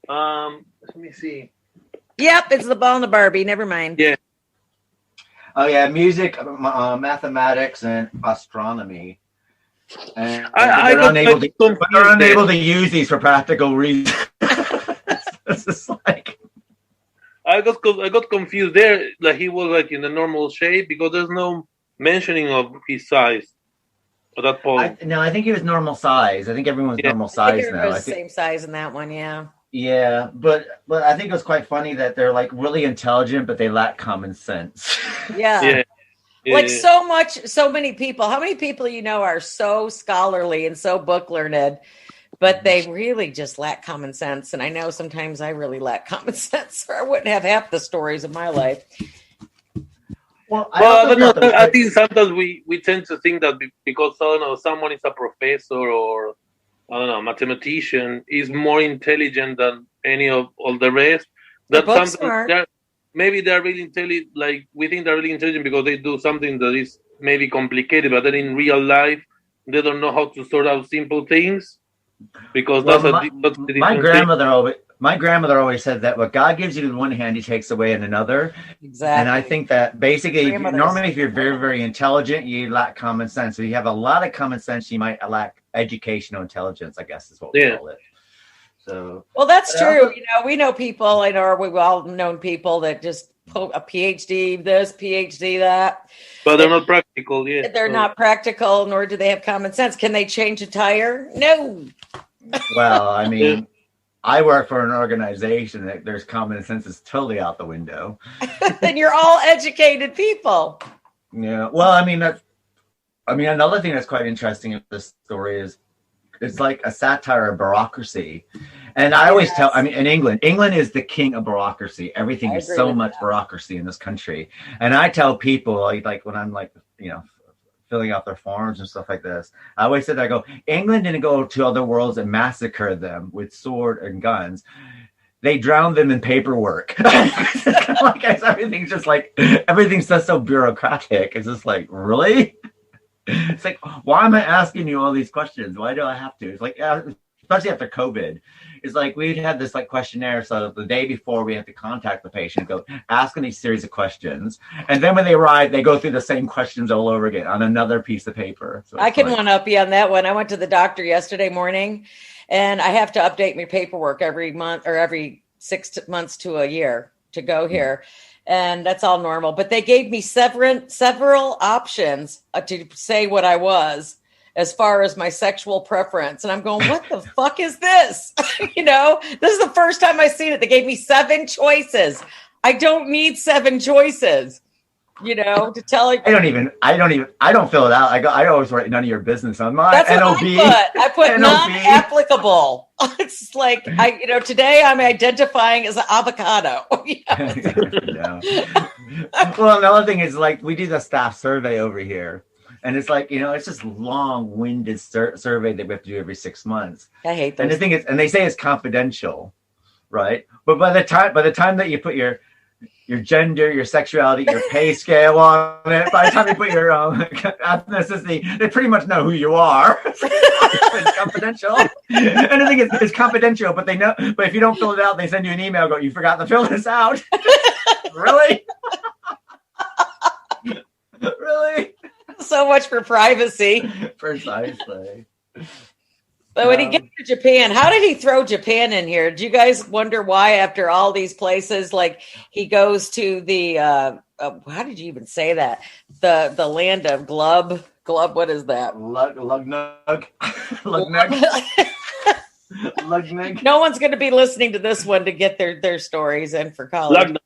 Let me see. Yep, it's the Ball and the Barbie. Never mind. Yeah. Oh, yeah, music, mathematics, and astronomy. And they're unable to use these for practical reasons. It's just like... I got confused there. Like he was like in the normal shape because there's no mentioning of his size. At that point. I think he was normal size. I think everyone's normal size now. Was same size in that one, yeah. Yeah, but I think it was quite funny that they're like really intelligent, but they lack common sense. Yeah. Like so many people. How many people are so scholarly and so book learned, but they really just lack common sense? And I know sometimes I really lack common sense, or I wouldn't have half the stories of my life. Well, I think sometimes we tend to think that because someone is a professor or mathematician is more intelligent than any of all the rest. That maybe they're really intelligent. Like we think they're really intelligent because they do something that is maybe complicated, but then in real life they don't know how to sort out simple things. Because my grandmother always said that what God gives you in one hand, He takes away in another. Exactly. And I think that basically, normally, if you're very, very intelligent, you lack common sense. If you have a lot of common sense, you might lack educational intelligence, I guess is what we call it. So, well, that's true. We know people, we've all known people that just a PhD this, PhD that. But they're not practical, yeah. They're not practical, nor do they have common sense. Can they change a tire? No. Well, I mean, I work for an organization that there's common sense is totally out the window. Then you're all educated people. Yeah. Well, I mean, another thing that's quite interesting in this story is it's like a satire of bureaucracy. And I always tell, in England is the king of bureaucracy. Everything is so much bureaucracy in this country. And I tell people, like when I'm filling out their forms and stuff like this, I always said, I go, England didn't go to other worlds and massacre them with sword and guns. They drowned them in paperwork. Like everything's just so bureaucratic. It's just like, really? It's like, why am I asking you all these questions? Why do I have to? It's like, especially after COVID, is like we'd have this like questionnaire. So the day before we have to contact the patient, go asking these series of questions. And then when they arrive, they go through the same questions all over again on another piece of paper. So I can one up you on that one. I went to the doctor yesterday morning and I have to update my paperwork every month or every 6 months to a year to go here. And that's all normal. But they gave me several options to say what I was as far as my sexual preference. And I'm going, what the fuck is this? You know, this is the first time I've seen it. They gave me 7 choices. I don't need 7 choices, you know, to tell you. I don't fill it out. I always write none of your business on mine. That's what I put non-applicable. It's like, today I'm identifying as an avocado. Yeah. Well, another thing is like, we do the staff survey over here. And it's like, it's just long-winded survey that we have to do every 6 months. I hate those. And the thing is, and they say it's confidential, right? But by the time that you put your gender, your sexuality, your pay scale on it, by the time you put your ethnicity, they pretty much know who you are. It's confidential. And the thing is, it's confidential, but they know. But if you don't fill it out, they send you an email going, "You forgot to fill this out." Really? Really? So much for privacy. Precisely. But when he gets to Japan, how did he throw Japan in here? Do you guys wonder why after all these places, like he goes to the, how did you even say that? The land of Glub, what is that? Lugnug. No one's going to be listening to this one to get their stories in for college.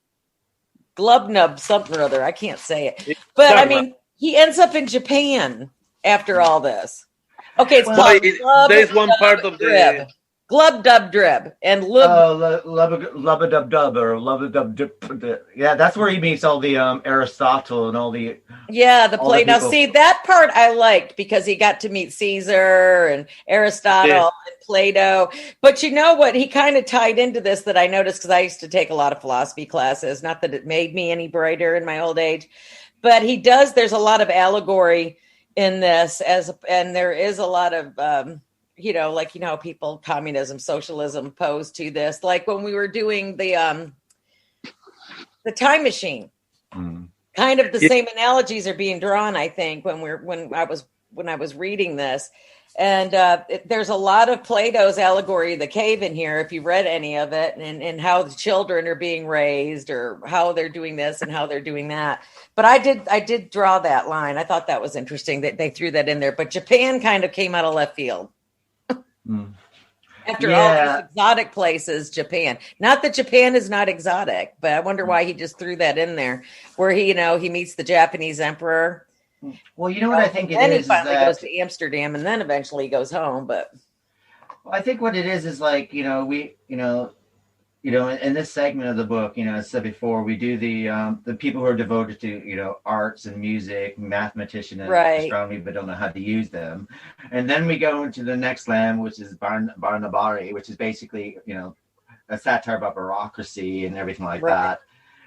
Glubnub, something or other. I can't say it. But I mean, he ends up in Japan after all this. Okay, it's called there's one part of the Glub Dub Drib and Lubba-dub-dub or Lubba-dub-dub. Yeah, that's where he meets all the Aristotle and all the play. Now, see, that part I liked because he got to meet Caesar and Aristotle and Plato. But you know what? He kind of tied into this that I noticed because I used to take a lot of philosophy classes. Not that it made me any brighter in my old age, but he does. There's a lot of allegory in this and there is a lot of people, communism, socialism opposed to this, like when we were doing the time machine, kind of the same analogies are being drawn, I think, when I was reading this. And there's a lot of Plato's allegory of the cave in here, if you read any of it, and how the children are being raised or how they're doing this and how they're doing that. But I did draw that line. I thought that was interesting that they threw that in there. But Japan kind of came out of left field. After all these exotic places, Japan. Not that Japan is not exotic, but I wonder why he just threw that in there, where he meets the Japanese emperor. Well, you know what I think it is. Then he finally goes to Amsterdam, and then eventually he goes home. But I think what it is like in this segment of the book, as I said before, we do the people who are devoted to arts and music, mathematician and astronomy, but don't know how to use them, and then we go into the next land, which is Barnabari, which is basically a satire about bureaucracy and everything like that,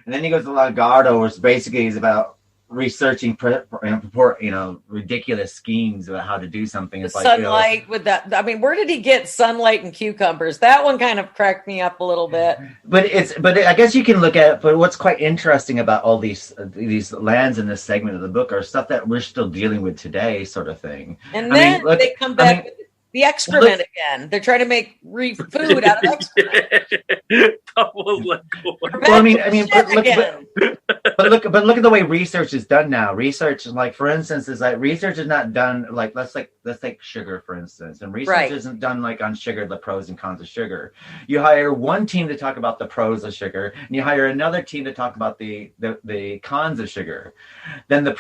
and then he goes to Lagardo, which basically is about researching ridiculous schemes about how to do something. It's sunlight with that. I mean, where did he get sunlight and cucumbers? That one kind of cracked me up a little bit. But I guess you can look at it. But what's quite interesting about all these lands in this segment of the book are stuff that we're still dealing with today, sort of thing. And then they come back with the excrement again. They're trying to make food out of excrement. But look at the way research is done now. Research, like for instance, is like research is not done like let's take sugar for instance, and research isn't done like on sugar, the pros and cons of sugar. You hire one team to talk about the pros of sugar, and you hire another team to talk about the cons of sugar. Then the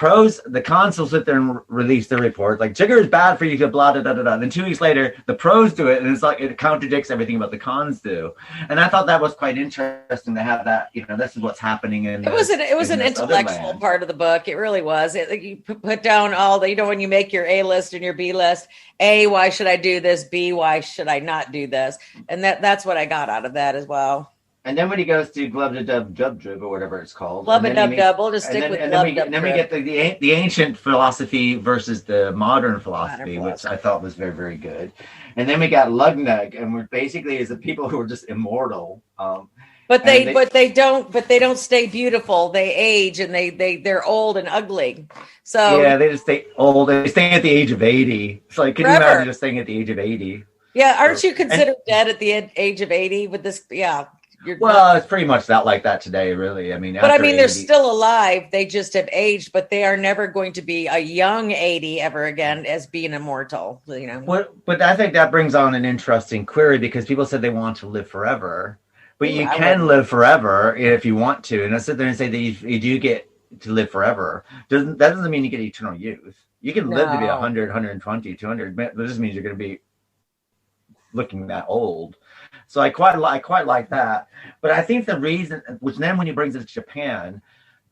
cons will sit there and release their report like sugar is bad for you, blah da da da da. Then 2 weeks later, the pros do it, and it's like it contradicts everything about the cons do. And I thought that was quite interesting to have that. This is what's happening in. It was an intellectual part of the book. It really was. You put down all the, when you make your A list and your B list. A, why should I do this? B, why should I not do this? And that's what I got out of that as well. And then when he goes to Glub-a-Dub-Dub-Drib or whatever it's called. Glub-a-Dub-Dub. We'll just stick with Glub-a-Dub-Dub. Then we get the ancient philosophy versus the modern philosophy, which I thought was very, very good. And then we got Lugnug, and we're basically is the people who are just immortal. But they don't stay beautiful. They age and they're old and ugly. So yeah, they just stay old. They stay at the age of 80. It's like, can you imagine just staying at the age of 80? Yeah, aren't you considered dead at the age of 80 with this? Yeah. It's pretty much like that today, really. I mean, but I mean, they're still alive. They just have aged, but they are never going to be a young 80 ever again as being immortal. You know. But I think that brings on an interesting query because people said they want to live forever, but you can live forever if you want to. And I sit there and say that you do get to live forever. That doesn't mean you get eternal youth. You can live to be 100, 120, 200. But this means you're going to be looking that old. So I quite like that. But I think the reason, which then when he brings it to Japan,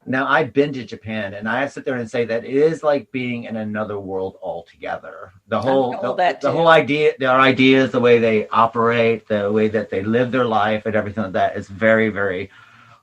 now I've been to Japan and I sit there and say that it is like being in another world altogether. The whole idea, their ideas, the way they operate, the way that they live their life and everything like that is very, very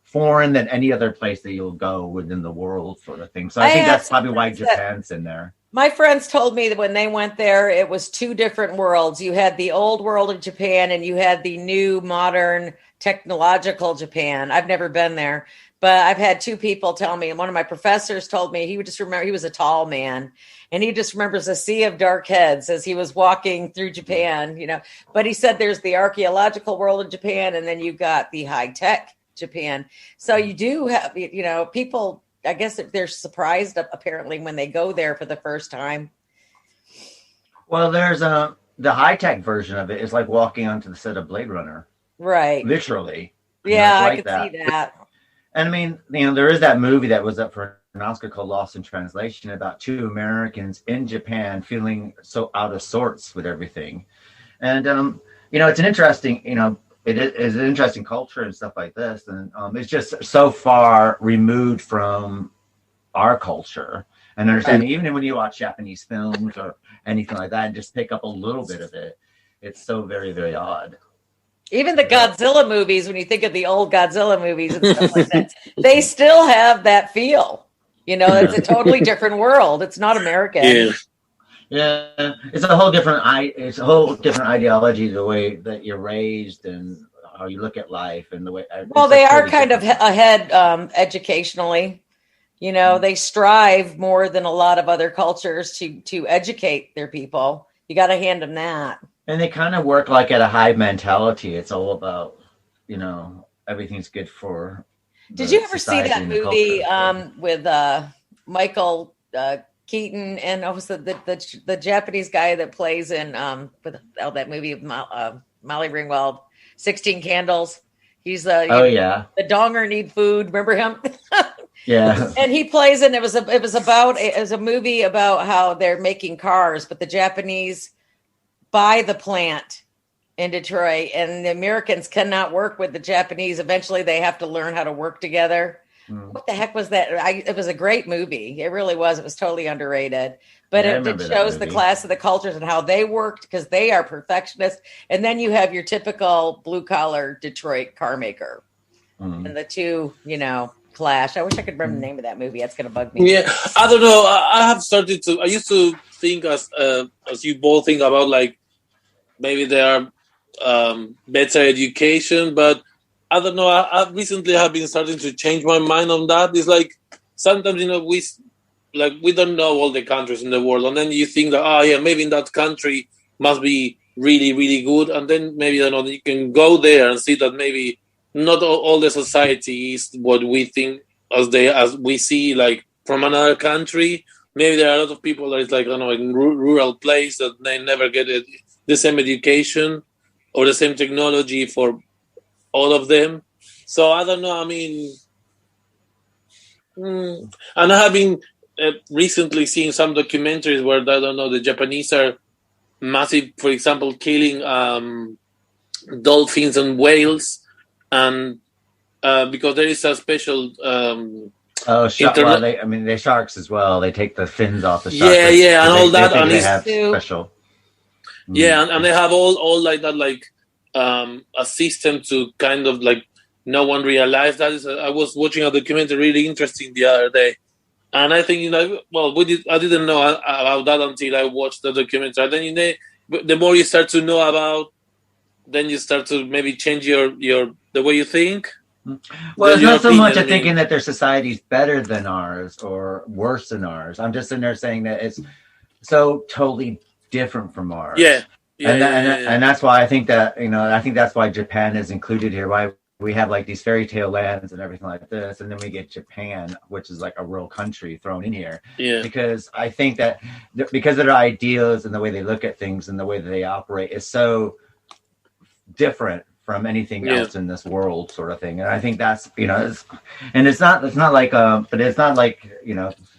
foreign than any other place that you'll go within the world sort of thing. So I think that's probably why Japan's in there. My friends told me that when they went there, it was two different worlds. You had the old world of Japan and you had the new, modern, technological Japan. I've never been there, but I've had two people tell me, and one of my professors told me he would just remember, he was a tall man, and he just remembers a sea of dark heads as he was walking through Japan, you know. But he said there's the archaeological world of Japan, and then you've got the high-tech Japan. So you do have, you know, people... I guess they're surprised apparently when they go there for the first time. Well, there's the high-tech version of it is like walking onto the set of Blade Runner. Right. Literally. Yeah, I could see that. And I mean, you know, there is that movie that was up for an Oscar called Lost in Translation about two Americans in Japan feeling so out of sorts with everything. And, you know, it's an interesting, you know, it is an interesting culture and stuff like this. And it's just so far removed from our culture. And understand, even when you watch Japanese films or anything like that, and just pick up a little bit of it, it's so very, very odd. Even the Godzilla movies, when you think of the old Godzilla movies and stuff like that, they still have that feel. You know, it's a totally different world. It's not American. Yeah. Yeah, it's a whole different ideology, the way that you're raised and how you look at life and the way. Well, they are kind of ahead educationally. You know, they strive more than a lot of other cultures to educate their people. You got to hand them that. And they kind of work like at a hive mentality. It's all about, you know, everything's good for. Did you ever see that movie with Michael Keaton and also the Japanese guy that plays in that movie of Molly Ringwald, 16 Candles. He's the donger need food. Remember him? Yeah. And he plays in it was a movie about how they're making cars, but the Japanese buy the plant in Detroit, and the Americans cannot work with the Japanese. Eventually, they have to learn how to work together. What the heck was that? It was a great movie. It really was. It was totally underrated. But it shows the class of the cultures and how they worked because they are perfectionists. And then you have your typical blue-collar Detroit car maker. And the two, you know, clash. I wish I could remember the name of that movie. That's going to bug me. Yeah, I don't know. I used to think as you both think about, like, maybe there are better education, but I don't know. I recently have been starting to change my mind on that. It's like sometimes, you know, we don't know all the countries in the world, and then you think that maybe in that country must be really, really good, and then maybe you can go there and see that maybe not all the society is what we think as we see like from another country. Maybe there are a lot of people that is like, I don't know, in rural place that they never get the same education or the same technology for all of them. So I don't know. I mean, and I have been recently seeing some documentaries where, I don't know, the Japanese are massive, for example, killing dolphins and whales, and because there is a special the sharks as well. They take the fins off the sharks. Yeah, and all that, and they have special. Yeah, and they have all like that, like a system to kind of like no one realized that. I was watching a documentary really interesting the other day, and I think I didn't know about that until I watched the documentary. And then the more you start to know about, then you start to maybe change the way you think. Well, it's not so much of thinking that their society's better than ours or worse than ours. I'm just in there saying that it's so totally different from ours. Yeah. And that's why I think that, I think that's why Japan is included here. Why we have like these fairy tale lands and everything like this. And then we get Japan, which is like a real country thrown in here. Yeah. Because I think that because of their ideas and the way they look at things and the way that they operate is so different from anything else in this world, sort of thing. And I think that's, it's not like, but it's not like,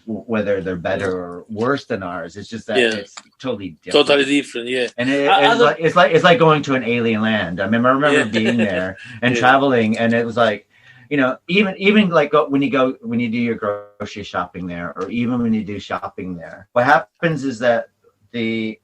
whether they're better or worse than ours. It's just that it's totally different. Totally different, yeah. And it's like going to an alien land. I remember being there and traveling, and it was like, even like when you do your grocery shopping there, or even when you do shopping there, what happens is that the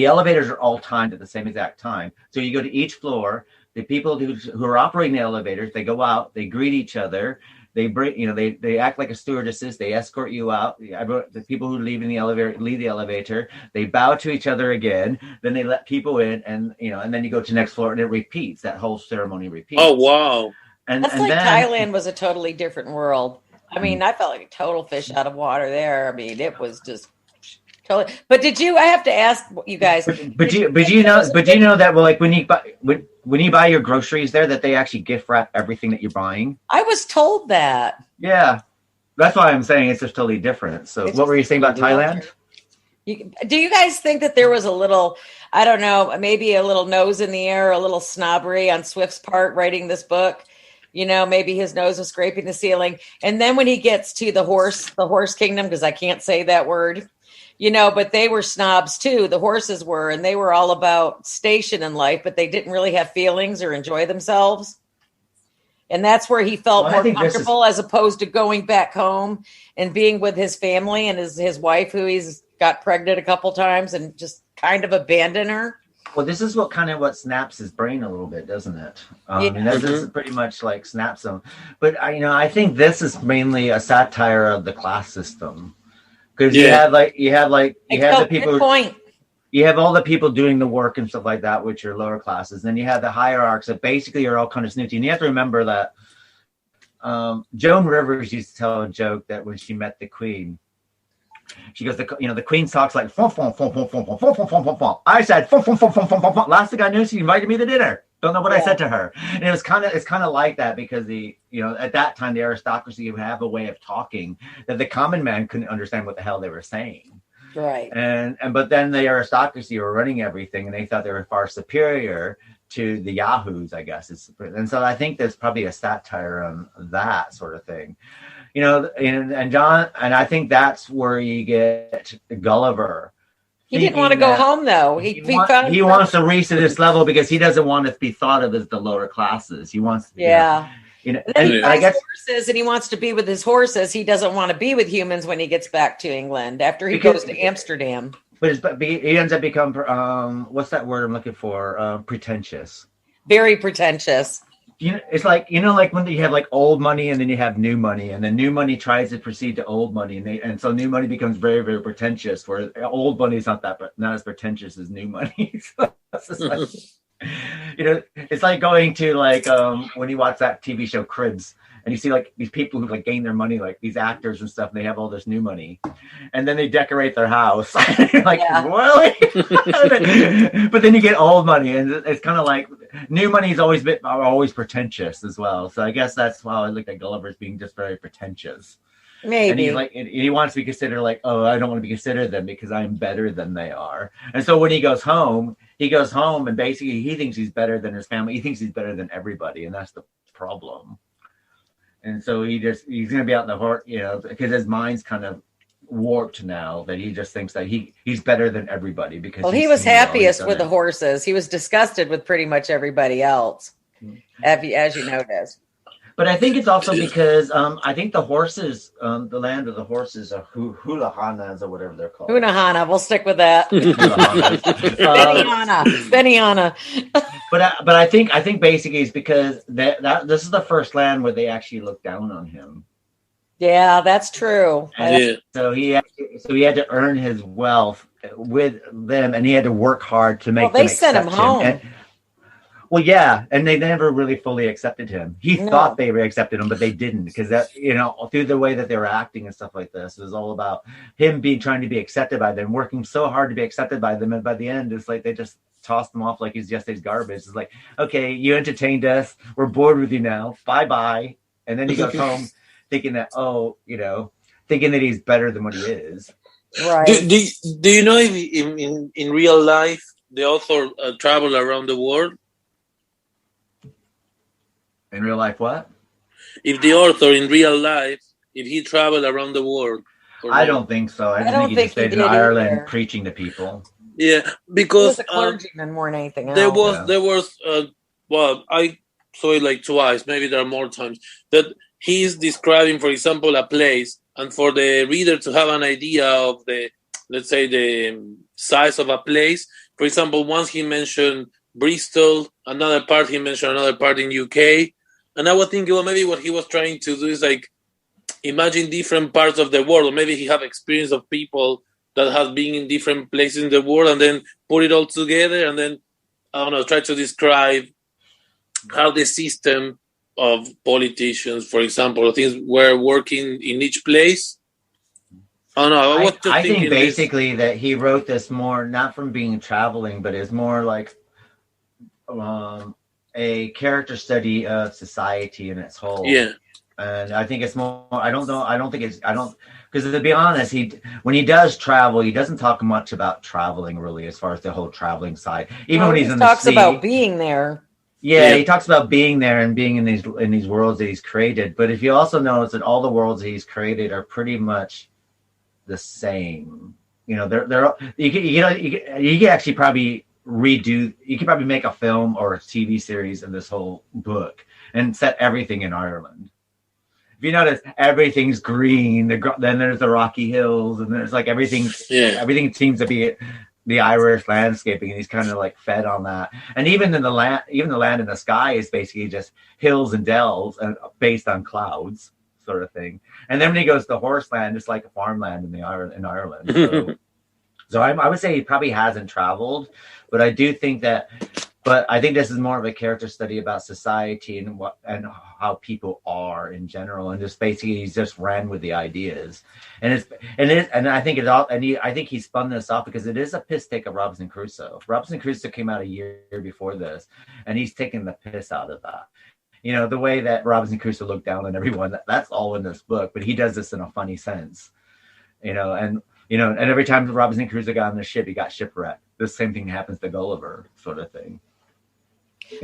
elevators are all timed at the same exact time. So you go to each floor. The people who are operating the elevators, they go out, they greet each other. They bring, they act like a stewardesses. They escort you out. The people who leave the elevator. They bow to each other again. Then they let people in, and then you go to the next floor, and it repeats. That whole ceremony repeats. Oh wow! That's like Thailand was a totally different world. I felt like a total fish out of water there. It was just totally. But I have to ask you guys. But you know that like when you buy your groceries there, that they actually gift wrap everything that you're buying. I was told that. Yeah, that's why I'm saying it's just totally different. So, what were you saying about Thailand? Do you guys think that there was a little, I don't know, maybe a little nose in the air, a little snobbery on Swift's part writing this book? Maybe his nose was scraping the ceiling, and then when he gets to the horse kingdom, because I can't say that word. But they were snobs too. The horses were, and they were all about station in life, but they didn't really have feelings or enjoy themselves. And that's where he felt more comfortable as opposed to going back home and being with his family and his wife, who he's got pregnant a couple times, and just kind of abandon her. Well, this is what snaps his brain a little bit, doesn't it? This is pretty much like snaps him. But I think this is mainly a satire of the class system. Because you have the people. Point. You have all the people doing the work and stuff like that, which are lower classes. Then you have the hierarchs that basically are all kind of snooty. And you have to remember that Joan Rivers used to tell a joke that when she met the Queen, she goes, the Queen talks like fum, fum, fum, fum, fum, fum, fum, fum, fum, fum. I said fum, fum, fum, fum, fum, fum, fum. Last thing I knew, she invited me to dinner. Don't know what I said to her. And it's kind of like that, because at that time the aristocracy would have a way of talking that the common man couldn't understand what the hell they were saying. Right. But then the aristocracy were running everything, and they thought they were far superior to the yahoos, I guess. And so I think there's probably a satire on that sort of thing. And John, and I think that's where you get Gulliver. He didn't want to go home, though. He wants to reach to this level because he doesn't want to be thought of as the lower classes. He wants to, and I guess horses, and he wants to be with his horses. He doesn't want to be with humans when he gets back to England after he goes to Amsterdam. But he ends up becoming what's that word I'm looking for? Pretentious. Very pretentious. It's like like when you have like old money and then you have new money, and then new money tries to proceed to old money, and so new money becomes very, very pretentious. Where old money is not as pretentious as new money. So it's just like, it's like going to like when you watch that TV show Cribs, and you see like these people who like gain their money, like these actors and stuff, and they have all this new money, and then they decorate their house. You're like, really? But then you get old money, and it's kind of like new money is always pretentious as well. So I guess that's why I look at Gulliver as being just very pretentious. Maybe. And he wants to be considered like, oh, I don't want to be considered them because I'm better than they are. And so when he goes home, and basically he thinks he's better than his family. He thinks he's better than everybody, and that's the problem. And so he's going to be out in the horse, because his mind's kind of warped now, that he just thinks that he's better than everybody. Because he was happiest with the horses. He was disgusted with pretty much everybody else, as you noticed. But I think it's also because I think the horses, the land of the horses are hulahanas or whatever they're called. Hunahana, we'll stick with that. Benihana. But I think basically it's because that this is the first land where they actually look down on him. Yeah, that's true. Yeah. So he had to earn his wealth with them, and he had to work hard to make. Well, they sent him home. Well, yeah, and they never really fully accepted him. He thought they accepted him, but they didn't, because that, through the way that they were acting and stuff like this, it was all about him trying to be accepted by them, working so hard to be accepted by them, and by the end, it's like they just tossed him off like he's yesterday's garbage. It's like, okay, you entertained us, we're bored with you now, bye, and then he goes home thinking that thinking that he's better than what he is. Right? Do you know if in real life the author traveled around the world? In real life, what? If the author in real life, if he traveled around the world? I don't think so. I think he just stayed in Ireland preaching to people. Yeah, because he was a clergyman more than anything else. There was I saw it like twice, maybe there are more times, that he's describing, for example, a place, and for the reader to have an idea of the size of a place. For example, once he mentioned Bristol, another part he mentioned another part in UK. And I was thinking, well, maybe what he was trying to do is like imagine different parts of the world, or maybe he have experience of people that have been in different places in the world, and then put it all together, and then I don't know, try to describe how the system of politicians, for example, things were working in each place. I don't know. I think basically that he wrote this more not from being traveling, but it's more like a character study of society in its whole. Yeah. And I think it's more, because to be honest, when he does travel, he doesn't talk much about traveling really, as far as the whole traveling side. Even when he's in the sea. He talks about being there. Yeah, he talks about being there and being in these worlds that he's created. But if you also notice that all the worlds that he's created are pretty much the same. You could actually probably you could probably make a film or a TV series of this whole book and set everything in Ireland. If you notice, everything's green. Then there's the Rocky Hills, and there's like everything. Yeah. Everything seems to be the Irish landscaping, and he's kind of like fed on that. And even in the land in the sky is basically just hills and dells, and based on clouds, sort of thing. And then when he goes to Horseland, it's like a farmland in Ireland. So I would say he probably hasn't traveled, but I do think that. But I think this is more of a character study about society and how people are in general, and just basically he's just ran with the ideas, and I think I think he spun this off because it is a piss take of Robinson Crusoe. Robinson Crusoe came out a year before this, and he's taking the piss out of that. The way that Robinson Crusoe looked down on everyone, that's all in this book, but he does this in a funny sense, and every time Robinson Crusoe got on the ship, he got shipwrecked. The same thing happens to Gulliver, sort of thing.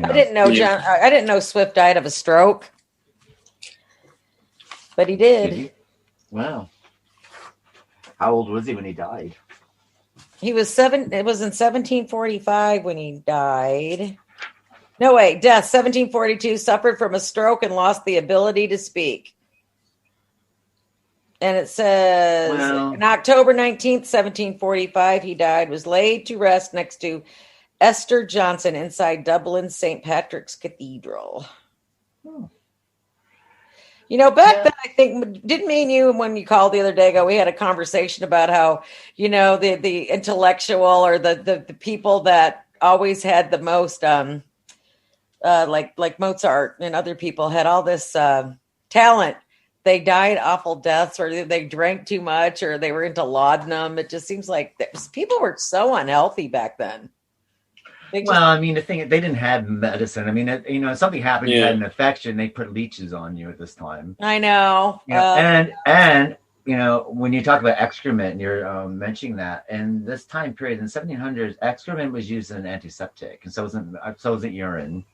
I didn't know I didn't know Swift died of a stroke, but he did. Did he? Wow. How old was he when he died? He was 7. It was in 1745 when he died. No, wait, death 1742. Suffered from a stroke and lost the ability to speak. And it says on October 19th, 1745, he died. Was laid to rest next to Esther Johnson inside Dublin's St. Patrick's Cathedral. Back then, I think, didn't me and you, when you called the other day ago, we had a conversation about how, the intellectual or the people that always had the most, like Mozart and other people had all this talent. They died awful deaths, or they drank too much, or they were into laudanum. It just seems like people were so unhealthy back then. The thing, they didn't have medicine. If something happened, you had an infection, they put leeches on you at this time. I know. And when you talk about excrement, and you're mentioning that, in this time period in the 1700s, excrement was used as an antiseptic, and so wasn't urine.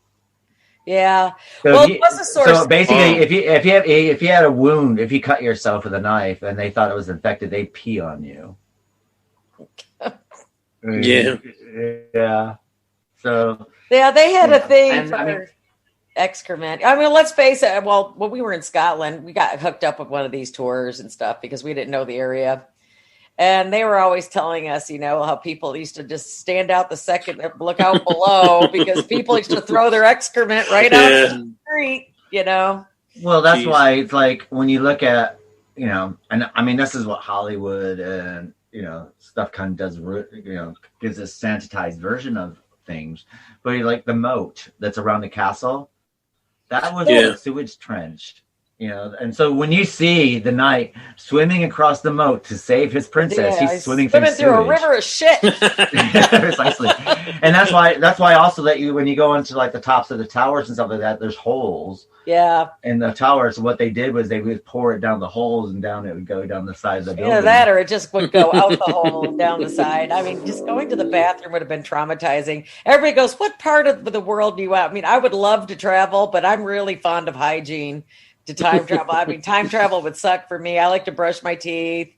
Yeah. So it was a source. So basically, if you had a wound, if you cut yourself with a knife and they thought it was infected, they'd pee on you. Yeah. Yeah. So yeah, they had a thing for excrement. Let's face it. Well, when we were in Scotland, we got hooked up with one of these tours and stuff because we didn't know the area. And they were always telling us, how people used to just stand out the second, look out below, because people used to throw their excrement right out the street, Well, that's why it's like when you look at, and I mean, this is what Hollywood and, stuff kind of does, gives a sanitized version of things. But like the moat that's around the castle, that was a sewage trench. And so when you see the knight swimming across the moat to save his princess, he's swimming through a river of shit. Precisely. And that's why also that when you go into like the tops of the towers and stuff like that, there's holes. Yeah. In the towers, what they did was they would pour it down the holes, and down it would go down the side of the building. Either that, or it just would go out the hole and down the side. I mean, just going to the bathroom would have been traumatizing. Everybody goes, "What part of the world do you want?" I mean, I would love to travel, but I'm really fond of hygiene. To time travel. I mean, time travel would suck for me. I like to brush my teeth,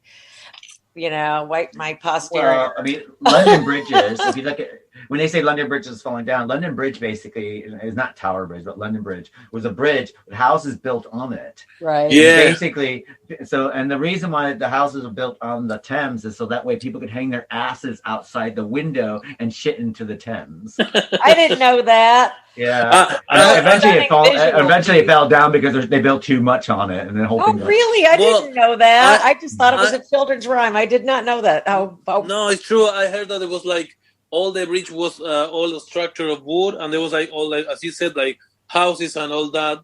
wipe my posterior. Well, I mean, London bridges, if you look at, when they say London Bridge is falling down, London Bridge basically is not Tower Bridge, but London Bridge was a bridge with houses built on it. Right. Yeah. Basically, and the reason why the houses were built on the Thames is so that way people could hang their asses outside the window and shit into the Thames. I didn't know that. Yeah. Eventually it fell down because they built too much on it, and the whole thing. Really? I didn't know that. I just thought it was a children's rhyme. I did not know that. No, it's true. I heard that it was like all the bridge was all the structure of wood, and there was like all, like as you said, like houses and all that.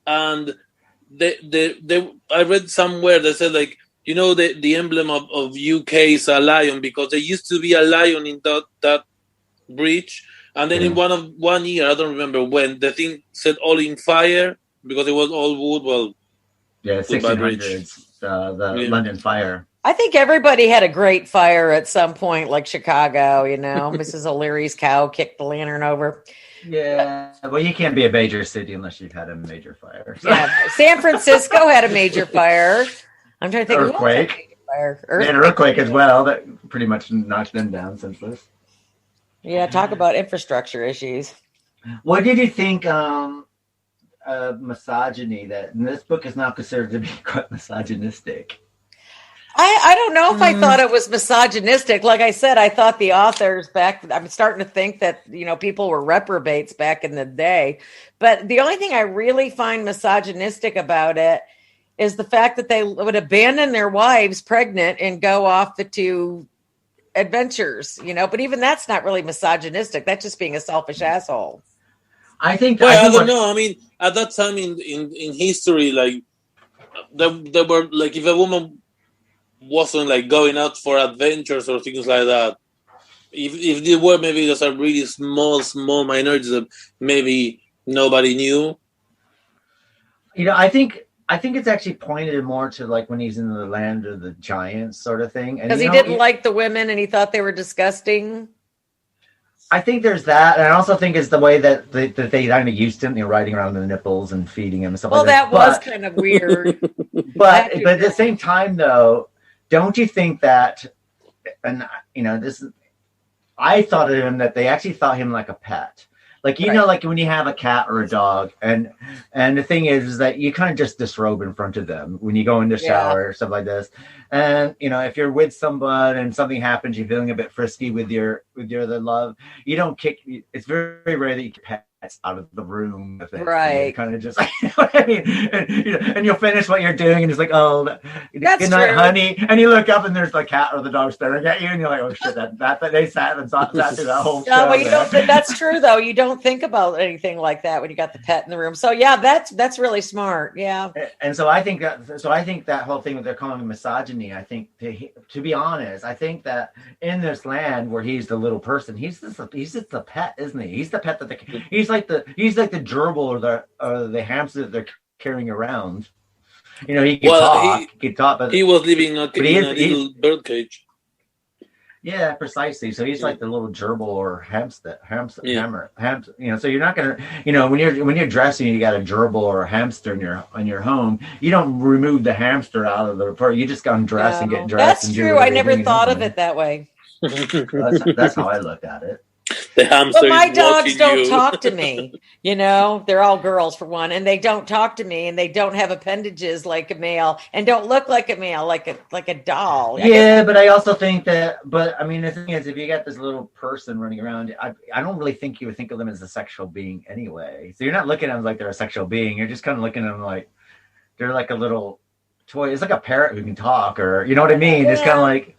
And I read somewhere that said like, the emblem of UK is a lion, because there used to be a lion in that bridge. And then in one year, I don't remember when, the thing set all in fire because it was all wood. Well, 1600s, the London fire. I think everybody had a great fire at some point, like Chicago, Mrs. O'Leary's cow kicked the lantern over. Yeah, well, you can't be a major city unless you've had a major fire. So. Yeah, San Francisco had a major fire. I'm trying to think. Earthquake. An earthquake as well. That pretty much knocked them down senseless. Yeah, talk about infrastructure issues. What did you think of misogyny? That this book is now considered to be quite misogynistic. I don't know if I thought it was misogynistic. Like I said, I thought the authors I'm starting to think that, people were reprobates back in the day. But the only thing I really find misogynistic about it is the fact that they would abandon their wives pregnant and go off to adventures, but even that's not really misogynistic. That's just being a selfish asshole. I think. Well, I don't know. I mean, at that time in history, like there were like, if a woman wasn't like going out for adventures or things like that, if there were maybe just a really small minorities that maybe nobody knew. I think it's actually pointed more to like when he's in the land of the giants sort of thing. Because he didn't like the women and he thought they were disgusting. I think there's that. And I also think it's the way that they kind of used him, riding around the nipples and feeding him and stuff like that. Well, that was kind of weird. but at the same time, though, don't you think that, and, I thought of him that they actually thought him like a pet. Like, like when you have a cat or a dog, and the thing is that you kind of just disrobe in front of them when you go in the shower or stuff like this. And, if you're with someone and something happens, you're feeling a bit frisky with your other love, you don't kick. It's very, very rare that you kick pets out of the room. Right. Kind of just, you know what I mean? And you'll finish what you're doing and it's like, oh, that's good night, true. Honey. And you look up and there's the cat or the dog staring at you and you're like, oh shit, that they sat through that whole show. No, well, that's true though. You don't think about anything like that when you got the pet in the room. So yeah, that's really smart. Yeah. And so I think that whole thing that they're calling misogyny, I think to be honest, I think that in this land where he's the little person, he's just the pet, isn't he? He's the pet that he's like the gerbil or the hamster that they're carrying around. He can talk. But he was living in a little bird cage. Yeah, precisely. So he's like the little gerbil or hamster. So you're not gonna, when you're dressing, you got a gerbil or a hamster in your home. You don't remove the hamster out of the fur. You just go and dress and get dressed. That's true. I never thought of it that way. That's how I look at it. The hamster But my is dogs watching don't you. talk to me. They're all girls for one, and they don't talk to me, and they don't have appendages like a male, and don't look like a male, like a doll. But I also think that. But I mean, the thing is, if you got this little person running around, I don't really think you would think of them as a sexual being anyway. So you're not looking at them like they're a sexual being. You're just kind of looking at them like they're like a little toy. It's like a parrot who can talk, or you know what I mean? Yeah. It's kind of like.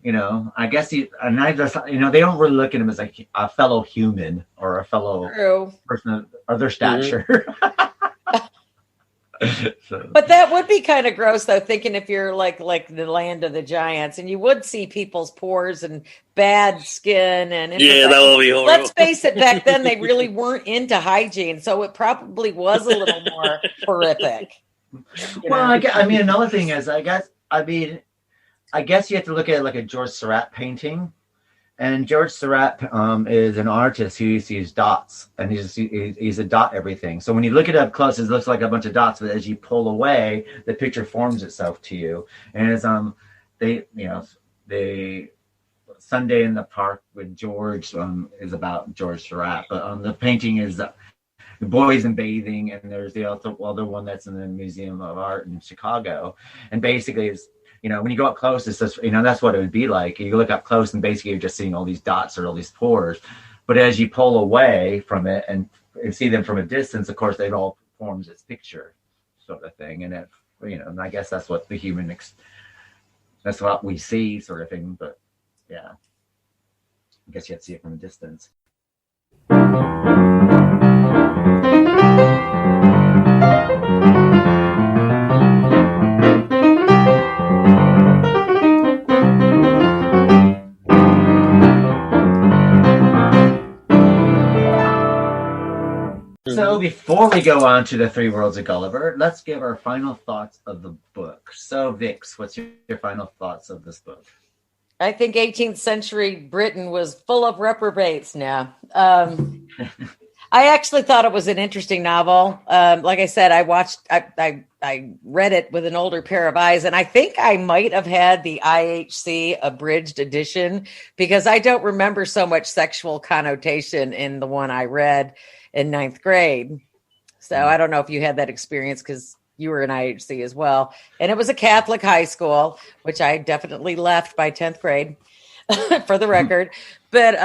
I guess they don't really look at him as like a fellow human or a fellow person of their stature. So. But that would be kind of gross, though, thinking if you're like the land of the giants, and you would see people's pores and bad skin and that would be horrible. Let's face it, back then they really weren't into hygiene, so it probably was a little more horrific. Another thing is, I guess you have to look at it like a George Seurat painting. And George Seurat is an artist who uses dots, and he's a dot everything. So when you look it up close, it looks like a bunch of dots, but as you pull away, the picture forms itself to you. And it's they Sunday in the Park with George is about George Seurat, but the painting is the boys in bathing, and there's the other one that's in the Museum of Art in Chicago, and basically it's. When you go up close, it's just, that's what it would be like. You look up close and basically you're just seeing all these dots or all these pores. But as you pull away from it and see them from a distance, of course, it all forms its picture sort of thing. And and I guess that's what that's what we see sort of thing. But yeah, I guess you have to see it from a distance. So before we go on to the Three Worlds of Gulliver, let's give our final thoughts of the book. So Vix, what's your final thoughts of this book? I think 18th century Britain was full of reprobates now. I actually thought it was an interesting novel. Like I said, I read it with an older pair of eyes, and I think I might have had the IHC abridged edition because I don't remember so much sexual connotation in the one I read in 9th grade. So I don't know if you had that experience because you were in IHC as well. And it was a Catholic high school, which I definitely left by 10th grade for the record. But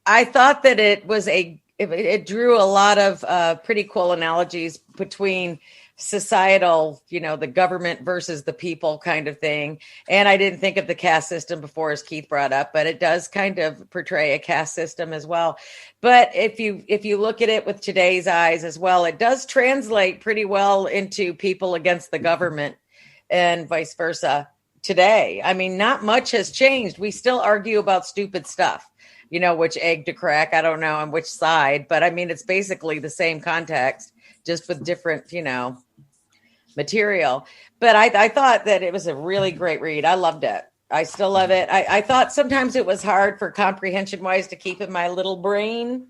I thought that it drew a lot of pretty cool analogies between societal, the government versus the people kind of thing. And I didn't think of the caste system before, as Keith brought up, but it does kind of portray a caste system as well. But if you look at it with today's eyes as well, it does translate pretty well into people against the government and vice versa today. I mean, not much has changed. We still argue about stupid stuff, which egg to crack, I don't know on which side, but I mean, it's basically the same context, just with different, material. But I thought that it was a really great read. I loved it. I still love it. I thought sometimes it was hard for comprehension wise to keep in my little brain.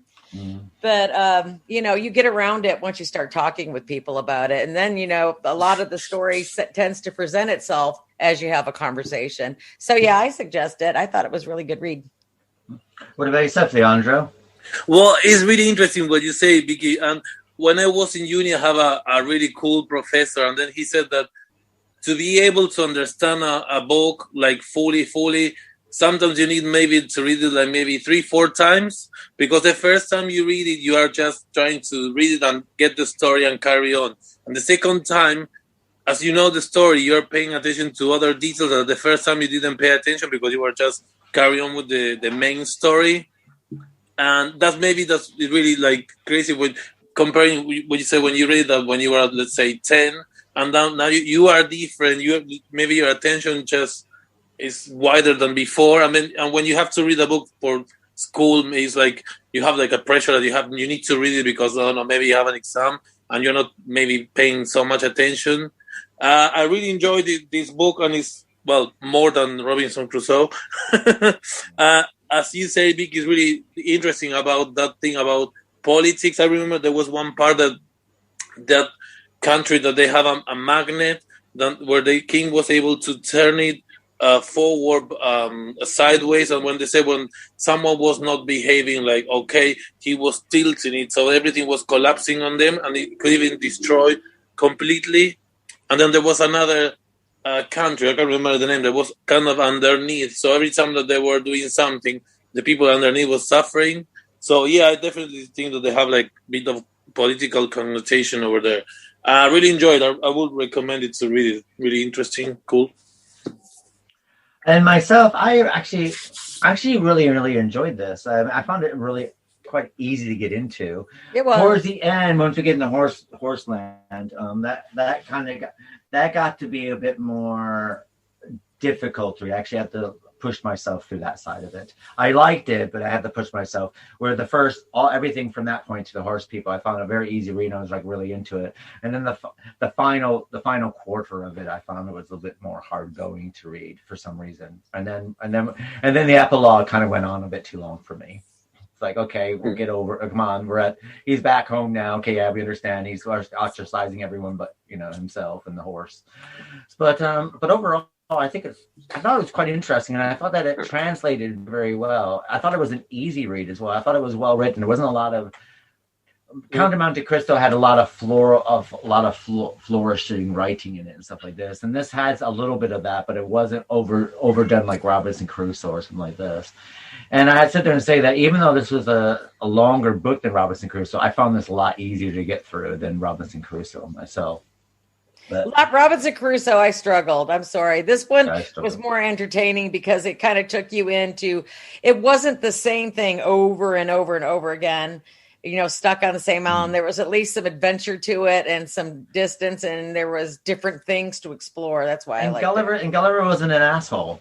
But, you get around it once you start talking with people about it. And then, a lot of the story tends to present itself as you have a conversation. So, yeah, I suggest it. I thought it was a really good read. What about yourself, Leandro? Well, it's really interesting what you say, Vicky. And when I was in uni, I have a really cool professor. And then he said that to be able to understand a book like fully, sometimes you need maybe to read it like maybe 3-4 times, because the first time you read it, you are just trying to read it and get the story and carry on. And the second time, as you know the story, you're paying attention to other details that the first time you didn't pay attention because you were just carrying on with the main story. And that's really like crazy when comparing what you said when you read that when you were, let's say, 10, and now you are different. Maybe your attention just is wider than before. I mean, and when you have to read a book for school, it's like you have like a pressure that you need to read it because I don't know, maybe you have an exam and you're not maybe paying so much attention. I really enjoyed this book, and it's more than Robinson Crusoe. As you say, Vic, is really interesting about that thing about politics. I remember there was one part that country that they have a magnet where the king was able to turn it forward, sideways, and when they say when someone was not behaving like okay, he was tilting it, so everything was collapsing on them, and it could even destroy completely. And then there was another country, I can't remember the name, that was kind of underneath. So every time that they were doing something, the people underneath was suffering. So yeah, I definitely think that they have like a bit of political connotation over there. I really enjoyed it. I would recommend it to read it. Really interesting, cool. And myself, I actually really enjoyed this. I found it really quite easy to get into. It was. Towards the end, once we get into Horseland, that kind of got to be a bit more difficult. We actually had to push myself through that side of it. I liked it, but I had to push myself. Where the first, everything from that point to the horse people, I found a very easy read. I was like really into it, and then the final quarter of it, I found it was a little bit more hard going to read for some reason. And then the epilogue kind of went on a bit too long for me. It's like, okay, we'll get over. Come on, he's back home now. Okay, yeah, we understand. He's ostracizing everyone, but himself and the horse. But overall, I thought it was quite interesting, and I thought that it translated very well. I thought it was an easy read as well. I thought it was well written. There wasn't a lot of Count of Monte Cristo had a lot of flourishing writing in it and stuff like this, and this has a little bit of that, but it wasn't overdone like Robinson Crusoe or something like this. And I had to sit there and say that even though this was a longer book than Robinson Crusoe, I found this a lot easier to get through than Robinson Crusoe myself. But Robinson Crusoe, I struggled. I'm sorry. This one was more entertaining because it kind of took you into, it wasn't the same thing over and over and over again, stuck on the same island. There was at least some adventure to it and some distance, and there was different things to explore. That's why I liked it. And Gulliver wasn't an asshole.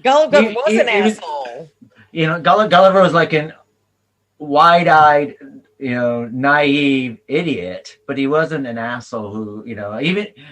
Gulliver was an asshole. Gulliver was like an wide-eyed, naive idiot, but he wasn't an asshole who,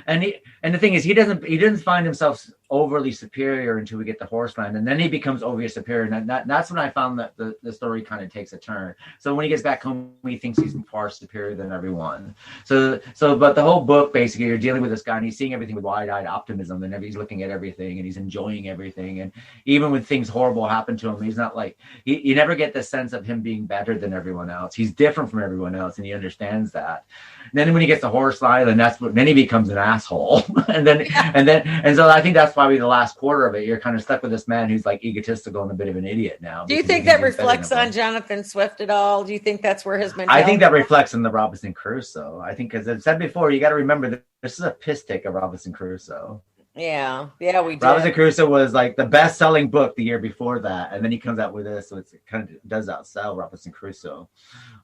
and the thing is, he doesn't find himself overly superior until we get to Horseland, and then he becomes overly superior, and that's when I found that the story kind of takes a turn. So when he gets back home, he thinks he's far superior than everyone. So but the whole book, basically, you're dealing with this guy, and he's seeing everything with wide-eyed optimism, and he's looking at everything, and he's enjoying everything, and even when things horrible happen to him, he's not like, you never get the sense of him being better than everyone else. He's different from everyone else, and he understands that. And then when he gets to Horseland, then he becomes an asshole. and so I think that's probably the last quarter of it. You're kind of stuck with this man who's like egotistical and a bit of an idiot now. Do you think that reflects on Jonathan Swift at all? Do you think that's where his mentality? I think that reflects on the Robinson Crusoe. I think, because I've said before, you got to remember that this is a piss take of Robinson Crusoe. Yeah, we did. Robinson Crusoe was like the best-selling book the year before that, and then he comes out with this, so it kind of does outsell Robinson Crusoe.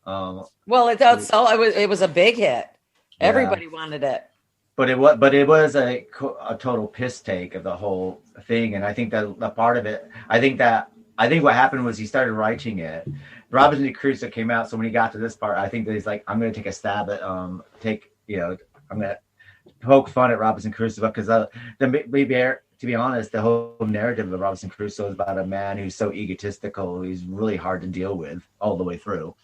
Well, it outsell. It was a big hit. Yeah. Everybody wanted it. But it was a total piss take of the whole thing, and I think that the part of it, I think what happened was he started writing it. Robinson Crusoe came out, so when he got to this part, I think that he's like, I'm going to take a stab at I'm going to poke fun at Robinson Crusoe, because to be honest, the whole narrative of Robinson Crusoe is about a man who's so egotistical, he's really hard to deal with all the way through,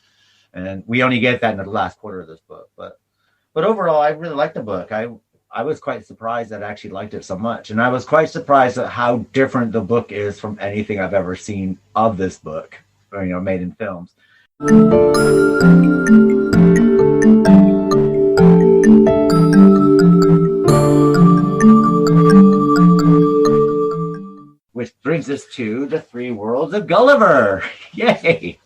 and we only get that in the last quarter of this book, But overall, I really liked the book. I was quite surprised that I actually liked it so much. And I was quite surprised at how different the book is from anything I've ever seen of this book, or, made in films. Which brings us to The Three Worlds of Gulliver. Yay!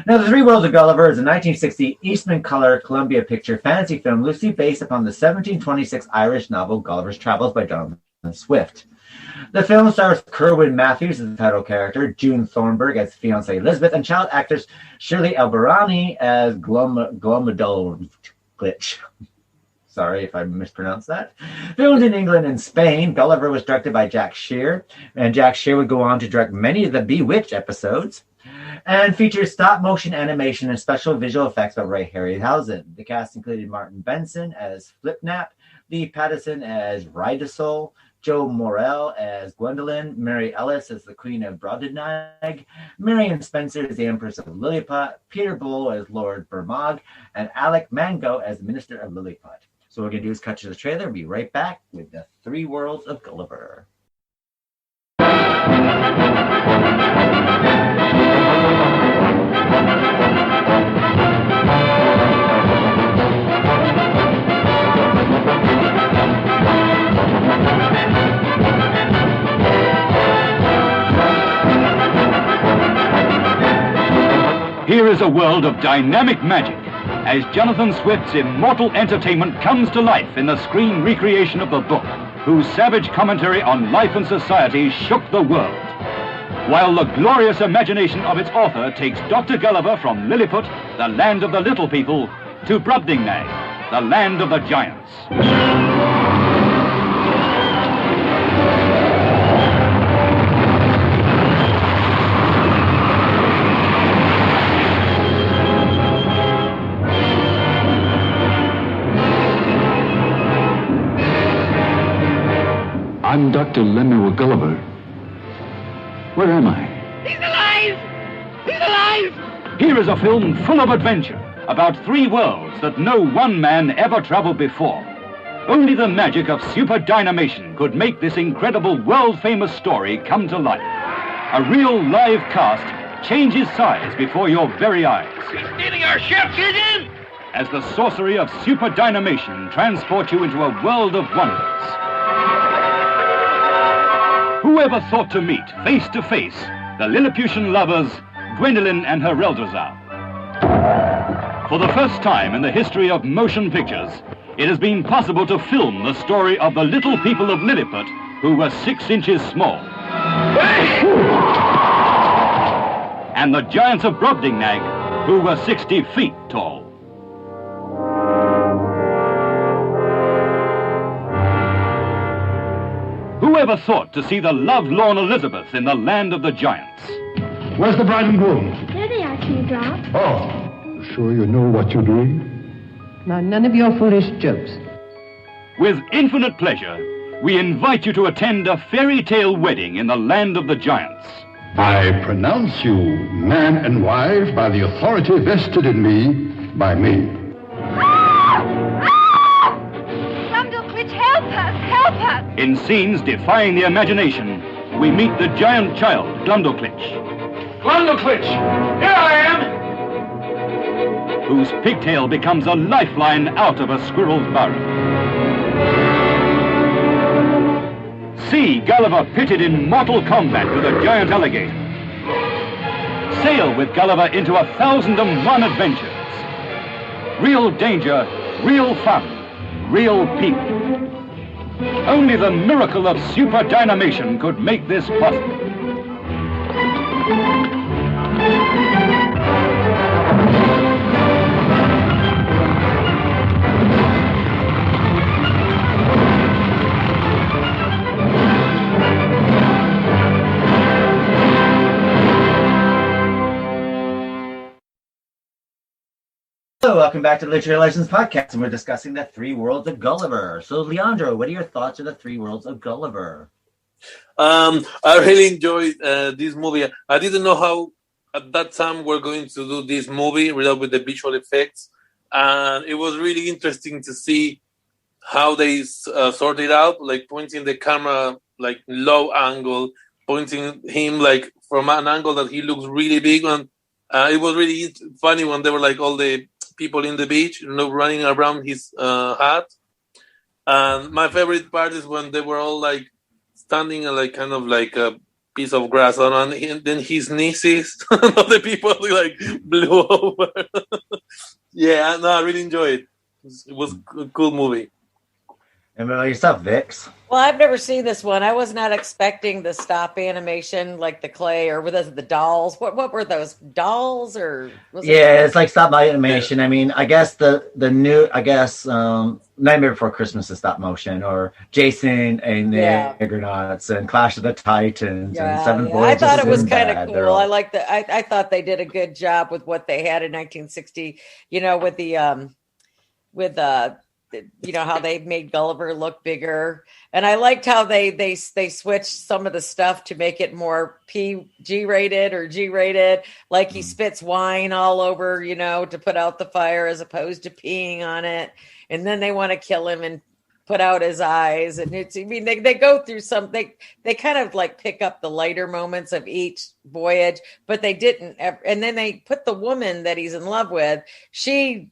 Now, The Three Worlds of Gulliver is a 1960 Eastman Color Columbia Picture fantasy film loosely based upon the 1726 Irish novel Gulliver's Travels by Jonathan Swift. The film stars Kerwin Matthews as the title character, June Thornburg as fiancée Elizabeth, and child actors Shirley Alberoni as Glomidol Glitch. Sorry if I mispronounced that. Filmed in England and Spain, Gulliver was directed by Jack SHer, and Jack SHer would go on to direct many of the Bewitched episodes, and features stop-motion animation and special visual effects by Ray Harryhausen. The cast included Martin Benson as Flipnap, Lee Pattison as Rydesol, Joe Morrell as Gwendolyn, Mary Ellis as the Queen of Brobdingnag, Marion Spencer as the Empress of Lilliput, Peter Bull as Lord Bermog, and Alec Mango as the Minister of Lilliput. So what we're going to do is cut to the trailer and be right back with the Three Worlds of Gulliver. Here is a world of dynamic magic as Jonathan Swift's immortal entertainment comes to life in the screen recreation of the book, whose savage commentary on life and society shook the world. While the glorious imagination of its author takes Dr. Gulliver from Lilliput, the land of the little people, to Brobdingnag, the land of the giants. I'm Dr. Lemuel Gulliver. Where am I? He's alive! He's alive! Here is a film full of adventure about three worlds that no one man ever traveled before. Only the magic of super dynamation could make this incredible world-famous story come to life. A real live cast changes size before your very eyes. He's stealing our ship! Get in! As the sorcery of super dynamation transports you into a world of wonders. Whoever thought to meet, face to face, the Lilliputian lovers, Gwendolen and her Eldrazar? For the first time in the history of motion pictures, it has been possible to film the story of the little people of Lilliput who were 6 inches small. And the giants of Brobdingnag who were 60 feet tall. Whoever thought to see the love-lorn Elizabeth in the land of the giants? Where's the bride and groom? There they are, Teardrop. Oh, sure you know what you're doing? Now, none of your foolish jokes. With infinite pleasure, we invite you to attend a fairy tale wedding in the land of the giants. I pronounce you man and wife by the authority vested in me by me. Help us! In scenes defying the imagination, we meet the giant child, Glundleclitch. Glundleclitch! Here I am! Whose pigtail becomes a lifeline out of a squirrel's burrow. See Gulliver pitted in mortal combat with a giant alligator. Sail with Gulliver into 1,001 adventures. Real danger, real fun, real people. Only the miracle of super dynamation could make this possible. Hello, welcome back to the Literary Legends Podcast, and we're discussing the Three Worlds of Gulliver. So, Leandro, what are your thoughts on the Three Worlds of Gulliver? I really enjoyed this movie. I didn't know how at that time we're going to do this movie with the visual effects, and it was really interesting to see how they sort it out, like pointing the camera like low angle, pointing him like from an angle that he looks really big. And it was really funny when they were like all the people in the beach, running around his hat. And my favorite part is when they were all like standing like kind of like a piece of grass, and then his sneezes, and other people like blew over. Yeah, no, I really enjoyed it. It was a cool movie. And about yourself, Vix? Well, I've never seen this one. I was not expecting the stop animation like the clay, or were those the dolls? What were those, dolls, or was it's like stop animation. I mean, I guess the new Nightmare Before Christmas is stop motion, or Jason and the Argonauts and Clash of the Titans and Seven Voyages. I thought it was kind of cool. All... I like that. I thought they did a good job with what they had in 1960. With the how they made Gulliver look bigger, and I liked how they switched some of the stuff to make it more PG rated or G rated. Like he spits wine all over, to put out the fire as opposed to peeing on it. and then they want to kill him and put out his eyes. And it's, I mean, they go through they kind of like pick up the lighter moments of each voyage, but they didn't ever, and then they put the woman that he's in love with, she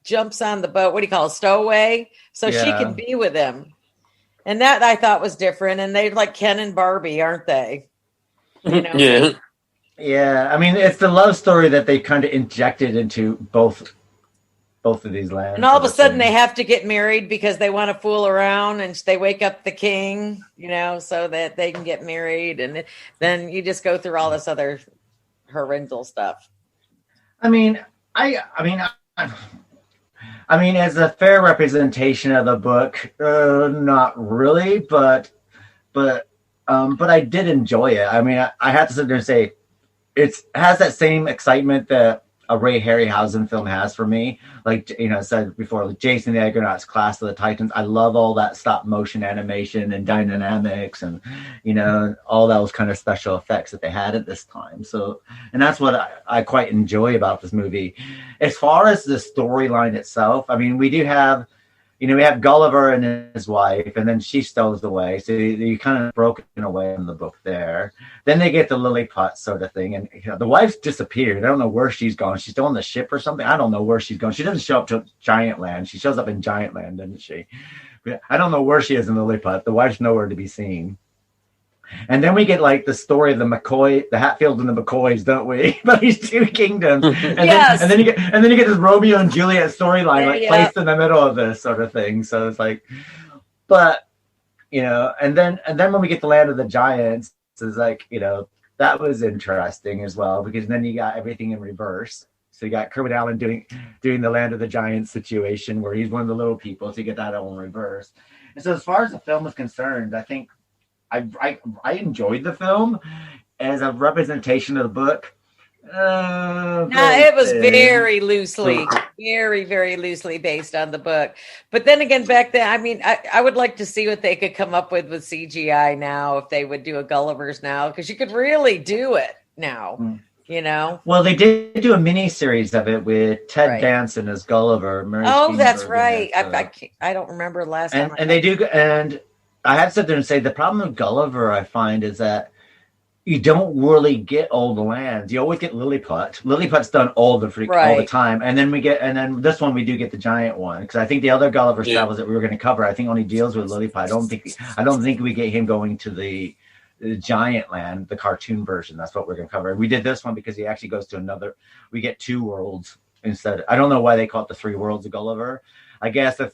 jumps on the boat, what do you call it, stowaway, so she can be with him. And that I thought was different. And they're like Ken and Barbie, aren't they? You know? Yeah. I mean, it's the love story that they kind of injected into both of these lands. And all of a sudden they have to get married because they want to fool around, and they wake up the king, you know, so that they can get married. And then you just go through all this other horrendous stuff. I mean, as a fair representation of the book, not really, but I did enjoy it. I mean, I have to sit there and say it has that same excitement that a Ray Harryhausen film has for me. Like, you know, I said before, like Jason the Argonauts, Clash of the Titans. I love all that stop motion animation and dynamics and, you know, all those kind of special effects that they had at this time. So, and that's what I quite enjoy about this movie. As far as the storyline itself, I mean, we do have, you know, we have Gulliver and his wife, and then she stows away. So you kind of broken away in the book there. Then they get the Lilliput sort of thing. And you know, the wife's disappeared. I don't know where she's gone. She's still on the ship or something. I don't know where she's gone. She doesn't show up to Giant Land. She shows up in Giant Land, doesn't she? I don't know where she is in the Lilliput. The wife's nowhere to be seen. And then we get like the story of the McCoy, the Hatfields and the McCoys, don't we? But these two kingdoms, and then you get this Romeo and Juliet storyline like placed in the middle of this sort of thing. So it's like, but you know, and then when we get the Land of the Giants, it's like, you know, that was interesting as well, because then you got everything in reverse. So you got Kerwin Allen doing the Land of the Giants situation where he's one of the little people. So you get that all in reverse. And so as far as the film is concerned, I think I enjoyed the film as a representation of the book. It was very loosely based on the book. But then again, back then, I mean, I would like to see what they could come up with CGI now, if they would do a Gulliver's now, because you could really do it now. You know, well, they did do a mini series of it with Ted Danson as Gulliver. That's right. I don't remember last time. And they do, and I have to sit there and say the problem with Gulliver, I find, is that you don't really get all the lands. You always get Lilliput. Lilliput's done all the time, and then this one we do get the giant one, because I think the other Gulliver's Travels that we were going to cover, I think only deals with Lilliput. I don't think we get him going to the Giant Land, the cartoon version. That's what we're going to cover. We did this one because he actually goes to another. We get two worlds instead. I don't know why they call it the three worlds of Gulliver. I guess the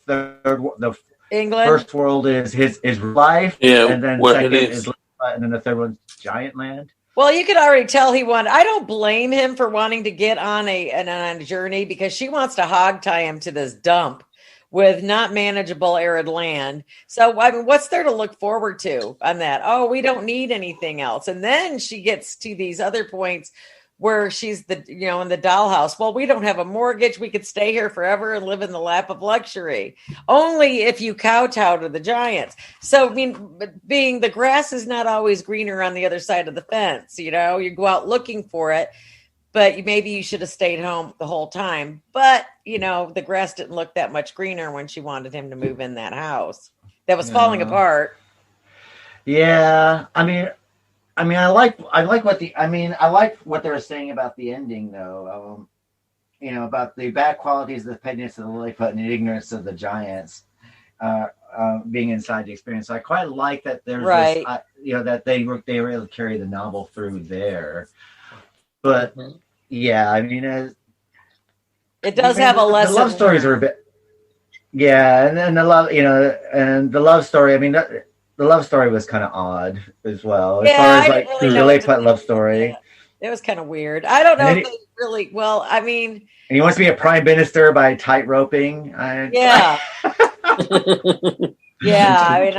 England. First world is his life, and then second is and then the third one's Giant Land. Well, you could already tell he wanted. I don't blame him for wanting to get on a journey, because she wants to hog tie him to this dump with not manageable arid land. So, I mean, what's there to look forward to on that? Oh, we don't need anything else. And then she gets to these other points where she's in the dollhouse. Well, we don't have a mortgage. We could stay here forever and live in the lap of luxury. Only if you kowtow to the giants. So, I mean, being the grass is not always greener on the other side of the fence. You know, you go out looking for it, but maybe you should have stayed home the whole time. But, you know, the grass didn't look that much greener when she wanted him to move in that house that was falling apart. Yeah. I like what they were saying about the ending, though. You know, about the bad qualities of the pettiness of the Lilliput and the ignorance of the giants being inside the experience. So I quite like that there's this, that they were able to carry the novel through there. But yeah, I mean, it does have a lesson. The love stories are a bit, and the love, and the love story. I mean, the love story was kind of odd as well, as far as like the Lilliput love story. Yeah. It was kind of weird. I don't know if they really. Well, I mean, and he wants to be a prime minister by tight roping. Yeah. Yeah, I mean,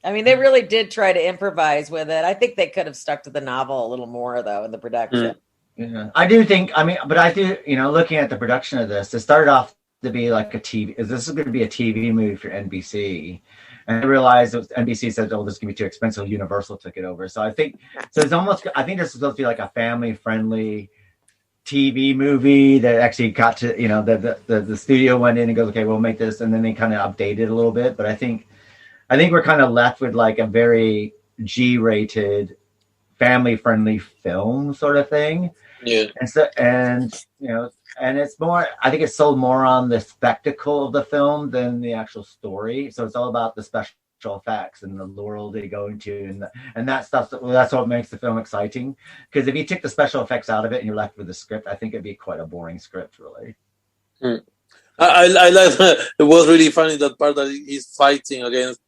I mean, they really did try to improvise with it. I think they could have stuck to the novel a little more, though, in the production. Yeah, I do think. I mean, but I do. Looking at the production of this, it started off to be like a TV. This is going to be a TV movie for NBC, and I realized NBC said, "Oh, this is going to be too expensive." Universal took it over, so I think it's almost. I think this is supposed to be like a family-friendly TV movie that actually got to, the studio went in and goes, okay, we'll make this, and then they kind of updated a little bit. But I think we're kind of left with like a very G-rated, family-friendly film sort of thing. Yeah. And it's more, I think it's sold more on the spectacle of the film than the actual story. So it's all about the special effects and the world they go into and that stuff. That's what makes the film exciting. Because if you take the special effects out of it and you're left with the script, I think it'd be quite a boring script, really. I like it was really funny that part that he's fighting against,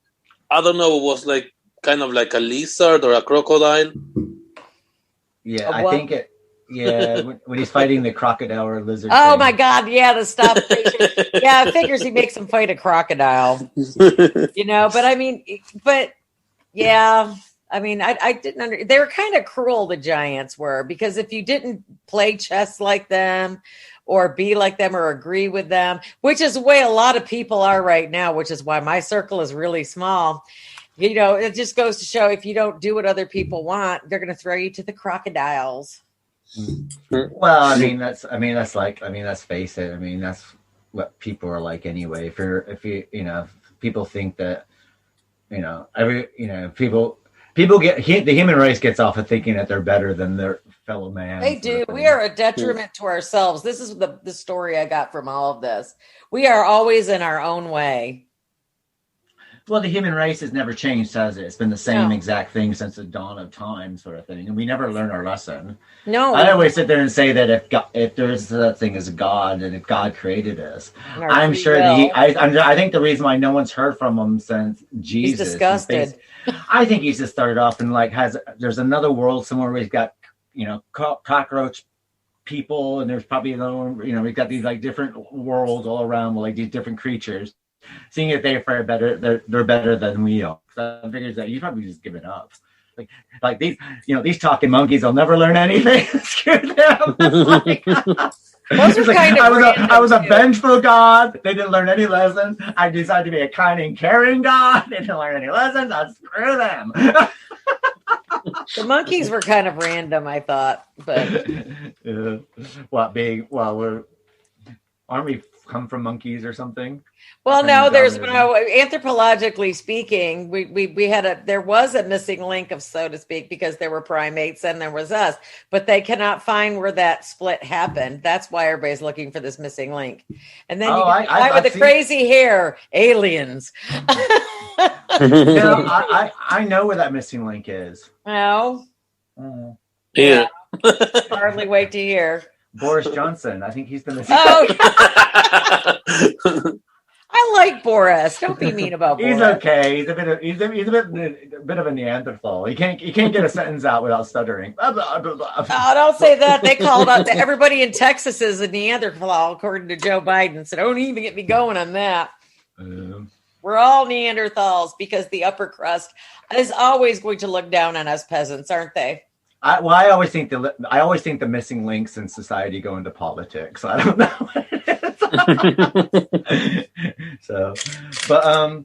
I don't know, it was like kind of like a lizard or a crocodile. Yeah, I think it. Yeah, when he's fighting the crocodile or lizard. Oh thing. my God! Yeah, the stop motion. Yeah, it figures he makes him fight a crocodile. Yeah. I mean, I didn't they were kind of cruel, the giants were, because if you didn't play chess like them or be like them or agree with them, which is the way a lot of people are right now, which is why my circle is really small. It just goes to show if you don't do what other people want, they're going to throw you to the crocodiles. Well, let's face it. I mean, that's what people are like anyway. If people think that, people get the human race gets off of thinking that they're better than their fellow man. They do. We are a detriment to ourselves. This is the story I got from all of this. We are always in our own way. Well, the human race has never changed, has it? It's been the same exact thing since the dawn of time, sort of thing, and we never learn our lesson. No, I always sit there and say that if there's such thing as a God, and if God created us, I'm sure I think the reason why no one's heard from him since Jesus, he's disgusted. I think he's just started off and there's another world somewhere where he's got cockroach people, and there's probably another one. We've got these like different worlds all around with like these different creatures. Seeing if they're better than we are. So I figures that you probably just give it up. Like these talking monkeys will never learn anything. Screw them. I was a vengeful God. They didn't learn any lessons. I decided to be a kind and caring God. They didn't learn any lessons. I'll screw them. The monkeys were kind of random, I thought, but aren't we come from monkeys or something? Well, no, there's anthropologically speaking, there was a missing link, so to speak, because there were primates and there was us, but they cannot find where that split happened. That's why everybody's looking for this missing link. And then with the crazy hair, aliens. I know where that missing link is. No. Yeah. Hardly wait to hear. Boris Johnson. I think he's the missing link. I like Boris. Don't be mean about Boris. He's okay. He's a bit of a Neanderthal. He can't get a sentence out without stuttering. Oh, don't say that. They called out everybody in Texas is a Neanderthal, according to Joe Biden. So don't even get me going on that. We're all Neanderthals because the upper crust is always going to look down on us peasants, aren't they? I always think the missing links in society go into politics. I don't know what it is. But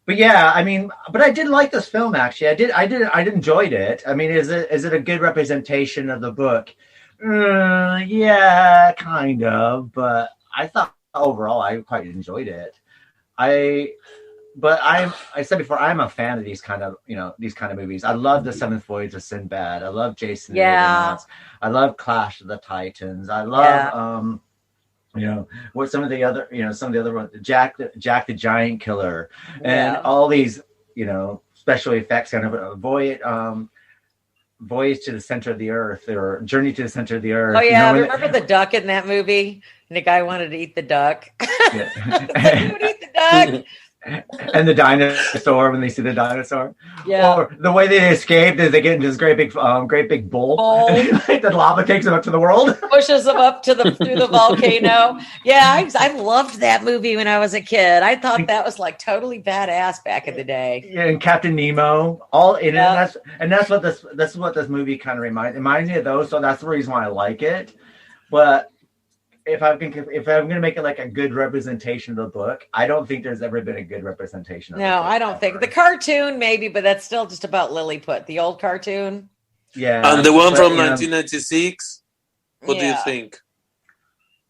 yeah, but I did like this film actually. I enjoyed it. Is it a good representation of the book? Yeah, kind of. But I thought overall I quite enjoyed it. I said before, I'm a fan of these kind of movies. I love The Seventh Voyage of Sinbad. I love Jason. Yeah. I love Clash of the Titans. I love what some of the other ones, Jack the Giant Killer, and all these special effects kind of Voyage to the Center of the Earth or Journey to the Center of the Earth. Oh yeah, remember the duck in that movie? And the guy wanted to eat the duck. Yeah. He would eat the duck. And the dinosaur, when they see the dinosaur, yeah, or the way they escape is they get into this great big bowl. And the lava takes them up to the world, pushes them up through the volcano. Yeah, I loved that movie when I was a kid. I thought that was like totally badass back in the day. Yeah, and Captain Nemo, all in it. That's what this movie kind of reminds me of those. So that's the reason why I like it. But if I'm gonna make it like a good representation of the book, I don't think there's ever been a good representation of the book. I don't think. The cartoon maybe, but that's still just about Lilliput, the old cartoon. Yeah. And the one from 1996. What do you think?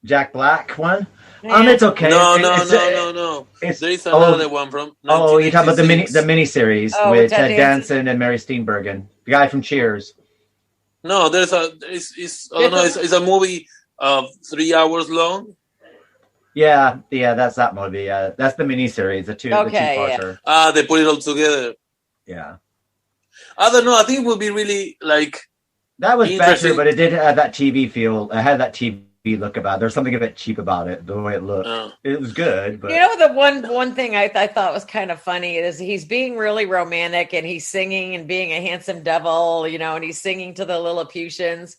Jack Black one? Yeah. It's okay. No. There is another one from. Oh, you're talking about the miniseries with Ted Danson Danson and Mary Steenburgen, the guy from Cheers. No, it's a movie of 3 hours long. Yeah, that's that movie. Yeah, that's the miniseries, the two-parter. They put it all together. Yeah. I don't know. I think it would be really like that was better, but it did have that TV feel. It had that TV look about it. There's something a bit cheap about it, the way it looked. It was good, but the one thing I thought was kind of funny is he's being really romantic and he's singing and being a handsome devil, and he's singing to the Lilliputians,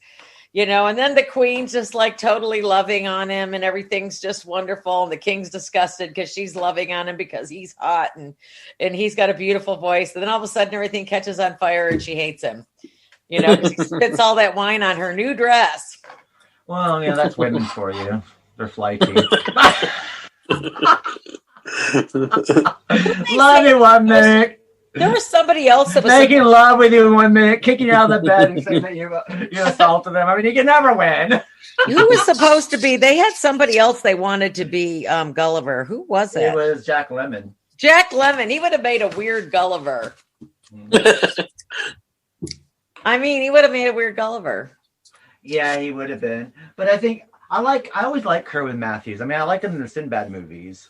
and then the queen's just like totally loving on him and everything's just wonderful, and the king's disgusted because she's loving on him because he's hot and he's got a beautiful voice, and then all of a sudden everything catches on fire and she hates him, because he spits all that wine on her new dress. Well, yeah, that's women for you. They're flighty. Love you 1 minute. There was somebody else that was making love with you in 1 minute, kicking you out of the bed and saying that you assaulted them. I mean, you can never win. Who was supposed to be? They had somebody else they wanted to be Gulliver. Who was it? It was Jack Lemmon. Jack Lemmon. He would have made a weird Gulliver. I mean, he would have made a weird Gulliver. Yeah, he would have been. But I think I always like Kerwin Matthews. I mean, I liked him in the Sinbad movies.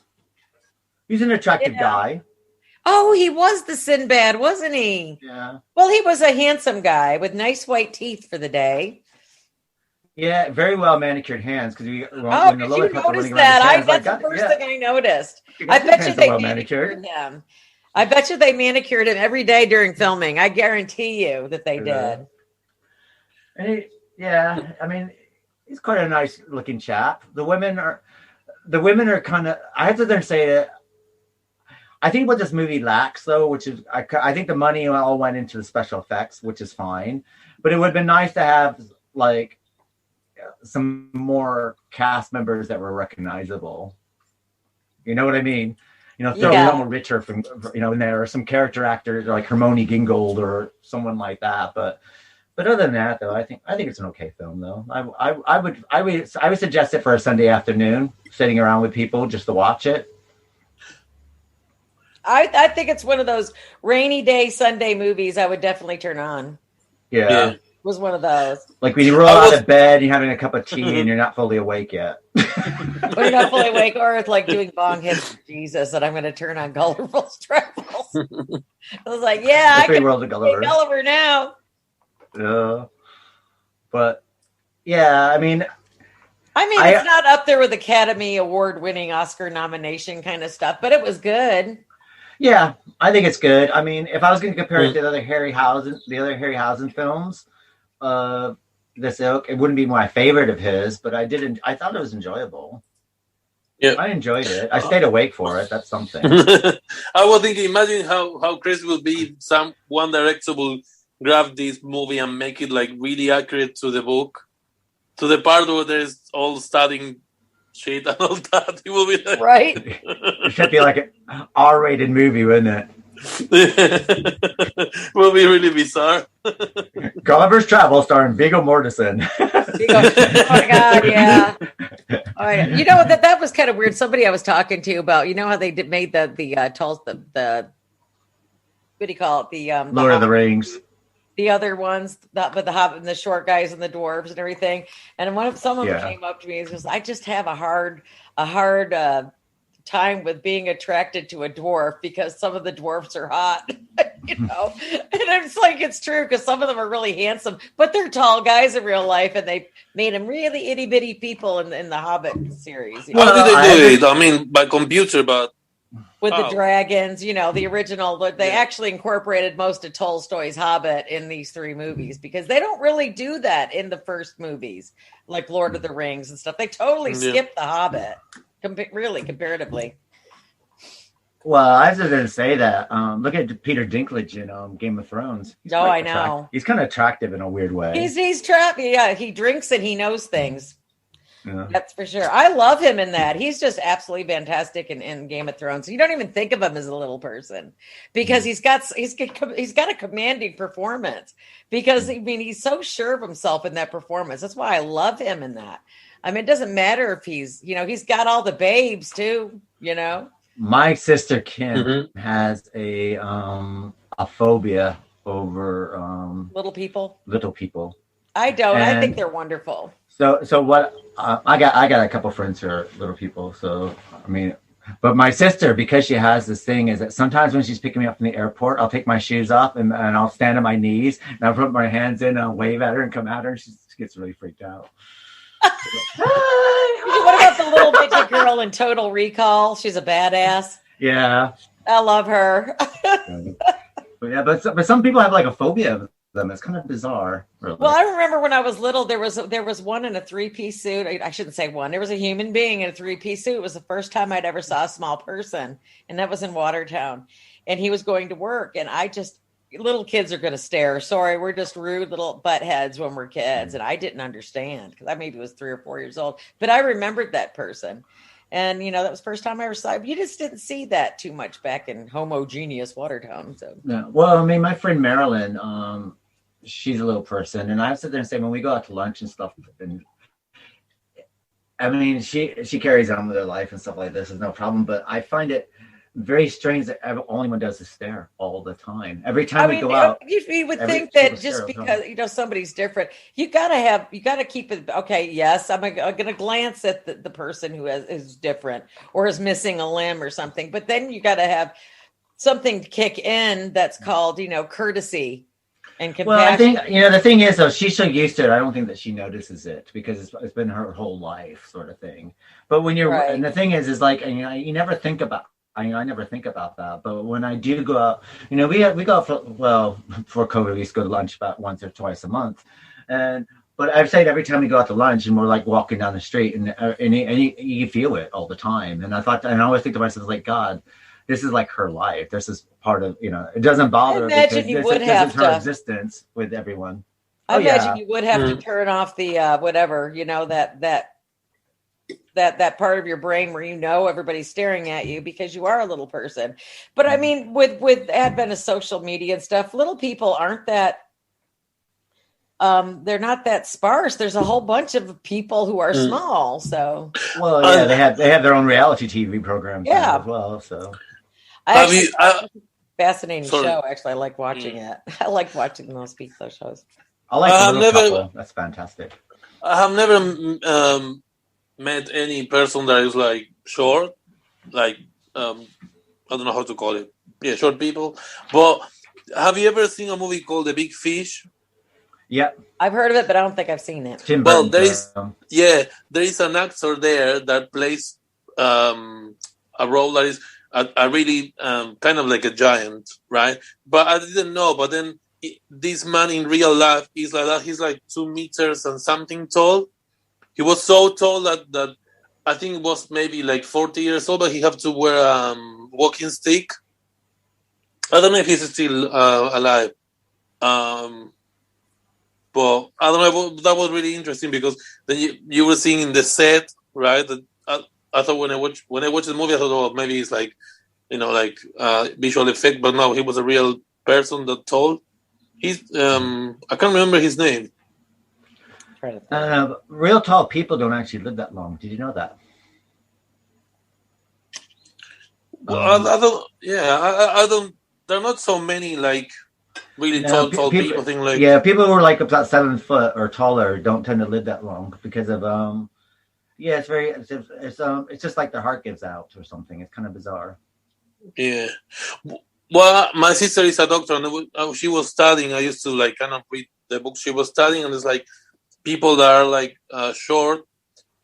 He's an attractive guy. Oh, he was the Sinbad, wasn't he? Yeah. Well, he was a handsome guy with nice white teeth for the day. Yeah, very well manicured hands. Because did you notice that? That's the first thing I noticed. I bet you they manicured him. I bet you they manicured him every day during filming. I guarantee you that they did. And I mean, he's quite a nice looking chap. The women are kind of. I have to say that. I think what this movie lacks, though, which is I think the money all went into the special effects, which is fine. But it would have been nice to have like some more cast members that were recognizable. You know what I mean? Throw someone richer from in there, or some character actors like Hermione Gingold or someone like that. But other than that, though, I think it's an okay film, though. I would suggest it for a Sunday afternoon, sitting around with people just to watch it. I think it's one of those rainy day Sunday movies I would definitely turn on. Yeah. It was one of those. Like when you roll out of bed, you're having a cup of tea and you're not fully awake yet. Or you're not fully awake, or it's like doing bong hits with Jesus, and I'm going to turn on Gulliver's Travels. I was like, I can be Gulliver now. But I mean, it's not up there with Academy Award-winning Oscar nomination kind of stuff, but it was good. Yeah, I think it's good. I mean, if I was going to compare it to the other Harryhausen films, this ilk, it wouldn't be my favorite of his, but I thought it was enjoyable. Yeah, I enjoyed it. I stayed awake for it. That's something. I was thinking, imagine how crazy it would be if one director will grab this movie and make it like really accurate to the book, to the part where there's all studying shit and all that. It will be like... right. It should be like an R-rated movie, wouldn't it? Will be really bizarre. Gulliver's Travels starring Viggo Mortensen. Oh my God, yeah. Oh, yeah. That was kind of weird. Somebody I was talking to about, how they made the what do you call it? The Lord of the Rings. The other ones, but the Hobbit and the short guys and the dwarves and everything. And someone came up to me and says, "I just have a hard time with being attracted to a dwarf because some of the dwarfs are hot." And it's like, it's true, because some of them are really handsome, but they're tall guys in real life, and they made them really itty bitty people in the Hobbit series. How did they do it? I mean, by computer, but with the dragons, the original, they actually incorporated most of Tolstoy's Hobbit in these three movies, because they don't really do that in the first movies, like Lord of the Rings and stuff. They totally skip the Hobbit, really, comparatively. Well, I was going to say that. Look at Peter Dinklage in Game of Thrones. I know. He's kind of attractive in a weird way. He's trapped. Yeah, he drinks and he knows things. Yeah. That's for sure. I love him in that. He's just absolutely fantastic in Game of Thrones. You don't even think of him as a little person because he's got a commanding performance. Because I mean, he's so sure of himself in that performance. That's why I love him in that. I mean, it doesn't matter if he's got all the babes too. My sister Kim has a phobia over little people. Little people. I don't. And I think they're wonderful. So what? I got a couple friends who are little people. So I mean, but my sister, because she has this thing, is that sometimes when she's picking me up from the airport, I'll take my shoes off and I'll stand on my knees and I'll put my hands in and I'll wave at her and come at her, and she gets really freaked out. What about the little bitchy girl in Total Recall? She's a badass. Yeah, I love her. but some people have like a phobia of them. It's kind of bizarre. Really. Well, I remember when I was little, there was one in a 3-piece suit. I shouldn't say one. There was a human being in a 3-piece suit. It was the first time I'd ever saw a small person, and that was in Watertown. And he was going to work, and little kids are going to stare. Sorry, we're just rude little butt heads when we're kids. And I didn't understand because I maybe was 3 or 4 years old, but I remembered that person. And, that was the first time I ever saw it. You just didn't see that too much back in homogeneous Watertown. So. Yeah. Well, I mean, my friend Marilyn, she's a little person. And I sit there and say, when we go out to lunch and stuff, and I mean, she carries on with her life and stuff like this. Is no problem. But I find it very strange that all anyone does is stare all the time. Every time we go out, you would think that just because somebody's different, you gotta keep it. Okay, yes, I'm gonna glance at the person who is different or is missing a limb or something, but then you gotta have something to kick in that's called courtesy and compassion. Well, I think the thing is though, she's so used to it. I don't think that she notices it because it's been her whole life, sort of thing. But when you're right. And the thing is like you never think about. I never think about that, but when I do go out, we go out before COVID, we used to go to lunch about once or twice a month, but I've said every time we go out to lunch and we're like walking down the street and you feel it all the time, and I always think to myself like, God, this is like her life. This is part of it doesn't bother her because this is her existence with everyone. I imagine you would have to turn off the whatever that part of your brain where everybody's staring at you because you are a little person. But I mean, with advent of social media and stuff, little people aren't that they're not that sparse. There's a whole bunch of people who are small. So they have their own reality TV programs as well. So fascinating show. Actually, I like watching it. I like watching those people shows. I like the couple. That's fantastic. I have never met any person that is like short, like I don't know how to call it. Yeah, short people. But have you ever seen a movie called The Big Fish? Yeah, I've heard of it, but I don't think I've seen it. Well, there is an actor there that plays a role that is a really kind of like a giant, right? But I didn't know. But then this man in real life is like that. He's like 2 meters and something tall. He was so tall that I think it was maybe like 40 years old, but he had to wear a walking stick. I don't know if he's still alive. But I don't know. That was really interesting because then you were seeing in the set, right? That I thought when I watched the movie, I thought, oh, maybe it's like, visual effect, but no, he was a real person that tall. He's I can't remember his name. Real tall people don't actually live that long. Did you know that? Well, I don't. Yeah, I don't. There are not so many like really tall people. People who are like about 7 foot or taller don't tend to live that long because of it's just like their heart gives out or something. It's kind of bizarre. Yeah. Well, my sister is a doctor, and she was studying. I used to like kind of read the book she was studying, and it's like people that are like short.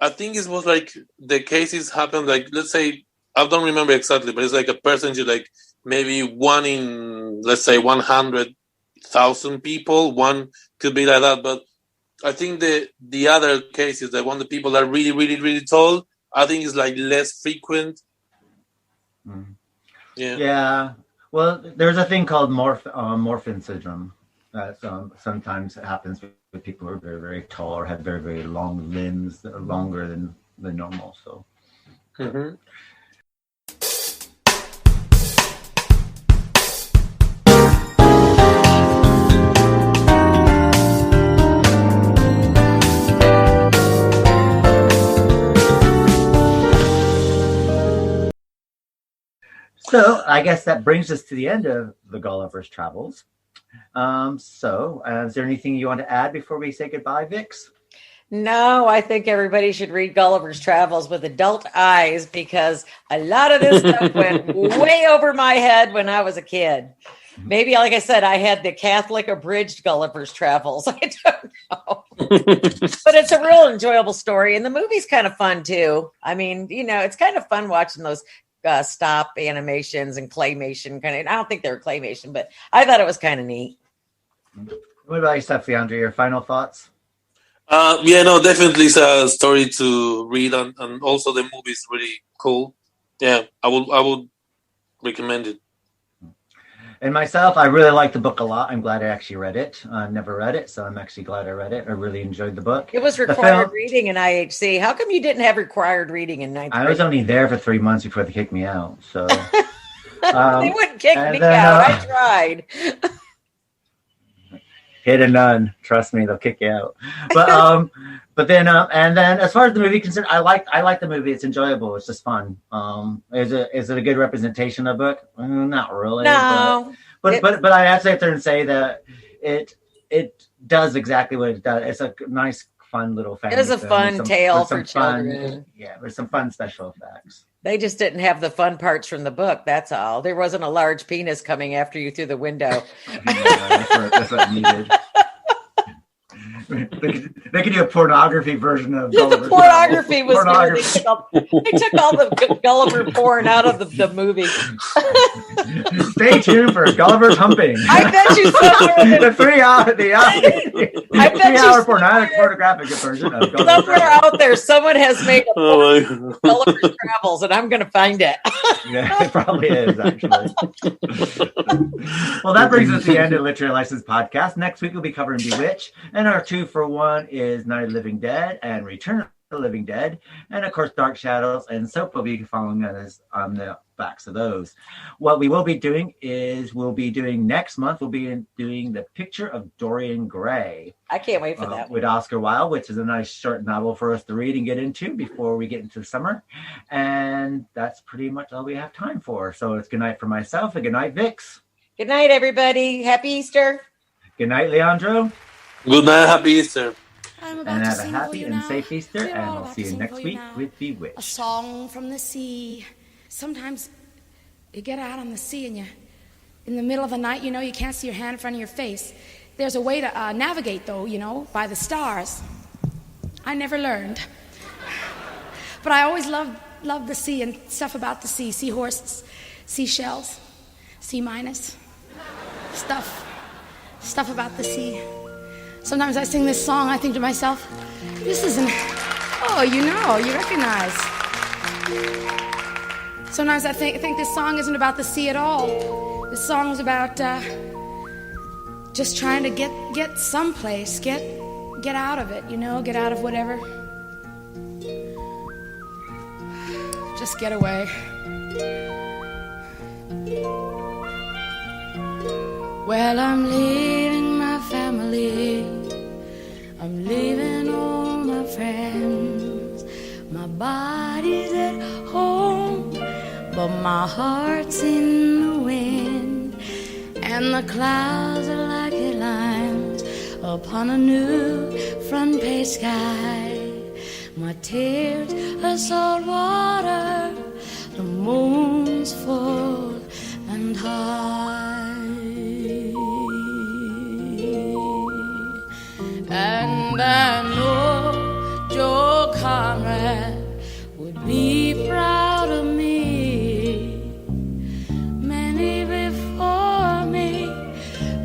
I think it was like the cases happen like, let's say, I don't remember exactly, but it's like a percentage, like maybe 1 in, let's say, 100,000 people. One could be like that, but I think the other cases, the one the people that are really, really, really tall, I think is like less frequent. Mm. Yeah. Yeah. Well, there's a thing called Morphin syndrome that sometimes happens with people who are very, very tall or have very, very long limbs that are longer than normal. So. Mm-hmm. So I guess that brings us to the end of the Gulliver's Travels. Is there anything you want to add before we say goodbye, Vix? No, I think everybody should read Gulliver's Travels with adult eyes because a lot of this stuff went way over my head when I was a kid. Maybe, like I said, I had the Catholic abridged Gulliver's Travels. I don't know. But it's a real enjoyable story. And the movie's kind of fun, too. I mean, it's kind of fun watching those stop animations and claymation kind of. I don't think they were claymation, but I thought it was kind of neat. What about yourself, Leandro? Your final thoughts? Definitely it's a story to read, and also the movie is really cool. Yeah, I would recommend it. And myself, I really like the book a lot. I'm glad I actually read it. I've never read it, so I'm actually glad I read it. I really enjoyed the book. It was required reading in IHC. How come you didn't have required reading in ninth grade? I was only there for 3 months before they kicked me out. So they wouldn't kick me out. I tried. Hit a nun. Trust me, they'll kick you out. But then as far as the movie is concerned, I like the movie. It's enjoyable. It's just fun. Is it a good representation of the book? Not really. No. But I have to sit there and say that it does exactly what it does. It's a nice, fun little family. It is a fun tale for children. There's some fun special effects. They just didn't have the fun parts from the book. That's all. There wasn't a large penis coming after you through the window. That's what needed. They could do a pornography version of Gulliver. The pornography was pornography. They took all the Gulliver porn out of the movie. Stay tuned for Gulliver's Humping. I bet you the 3 hour pornographic version of Gulliver's Somewhere out there, someone has made a Gulliver's Travels, and I'm going to find it. Yeah, it probably is, actually. Well, that brings us to the end of Literary License Podcast. Next week, we'll be covering Bewitched, and our 2-for-1 is Night of the Living Dead and Return of the Living Dead, and of course Dark Shadows and Soap will be following us on the backs of those. What we will be doing is next month we'll be doing The Picture of Dorian Gray. I can't wait for that with Oscar Wilde, which is a nice short novel for us to read and get into before we get into the summer. And that's pretty much all we have time for. So it's good night for myself and good night, Vix. Good night, everybody. Happy Easter. Good night, Leandro. Good night, happy Easter. And have a happy and safe Easter, and we'll see you next week with Bewitched. A song from the sea. Sometimes you get out on the sea and in the middle of the night, you can't see your hand in front of your face. There's a way to navigate, though, by the stars. I never learned. But I always loved the sea and stuff about the sea. Seahorses, seashells, C-, stuff about the sea. Sometimes I sing this song, I think to myself, this isn't, you recognize. Sometimes I think this song isn't about the sea at all. This song is about just trying to get someplace, get out of it, get out of whatever. Just get away. Well, I'm leaving my family. I'm leaving all my friends. My body's at home, but my heart's in the wind. And the clouds are like headlines upon a new front page sky. My tears are salt water, the moon's full and high. And I know Joe Conrad would be proud of me. Many before me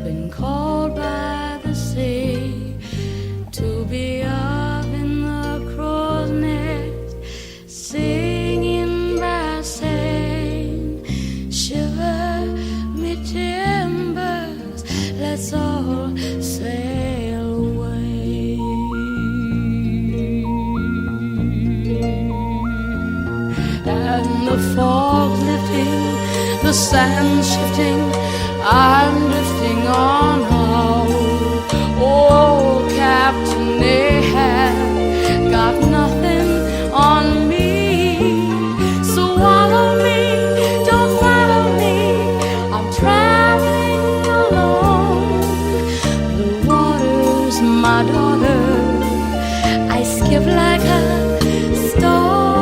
been called by the sea to be up in the crow's nest, singing brass saying, shiver me timbers, let's all sail away. the fog's lifting, the sand's shifting, I'm drifting on out. Oh, Captain Ahab got nothing on me. Swallow me, don't follow me, I'm traveling alone. The water's my daughter, I skip like a stone.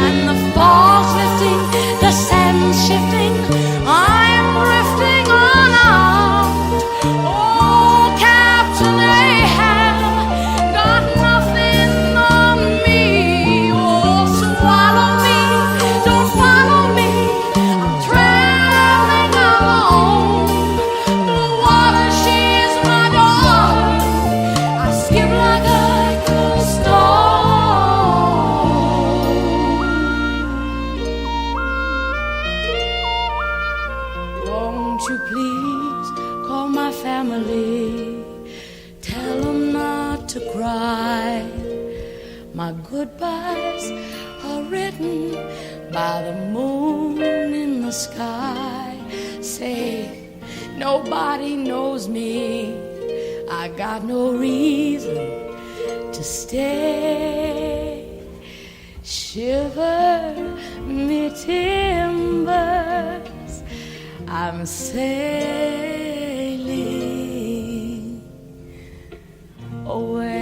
And the fog's lifting, the sand's shifting, I'm drifting on out. Oh, Captain Ahab got nothing on me. Oh, swallow me, don't follow me, I'm traveling alone. The water, she's my daughter, I skip like a stone. Won't you please call my family, tell them not to cry. My goodbyes are written by the moon in the sky. Say, nobody knows me, I got no reason to stay. Shiver me timbers, I'm sailing away.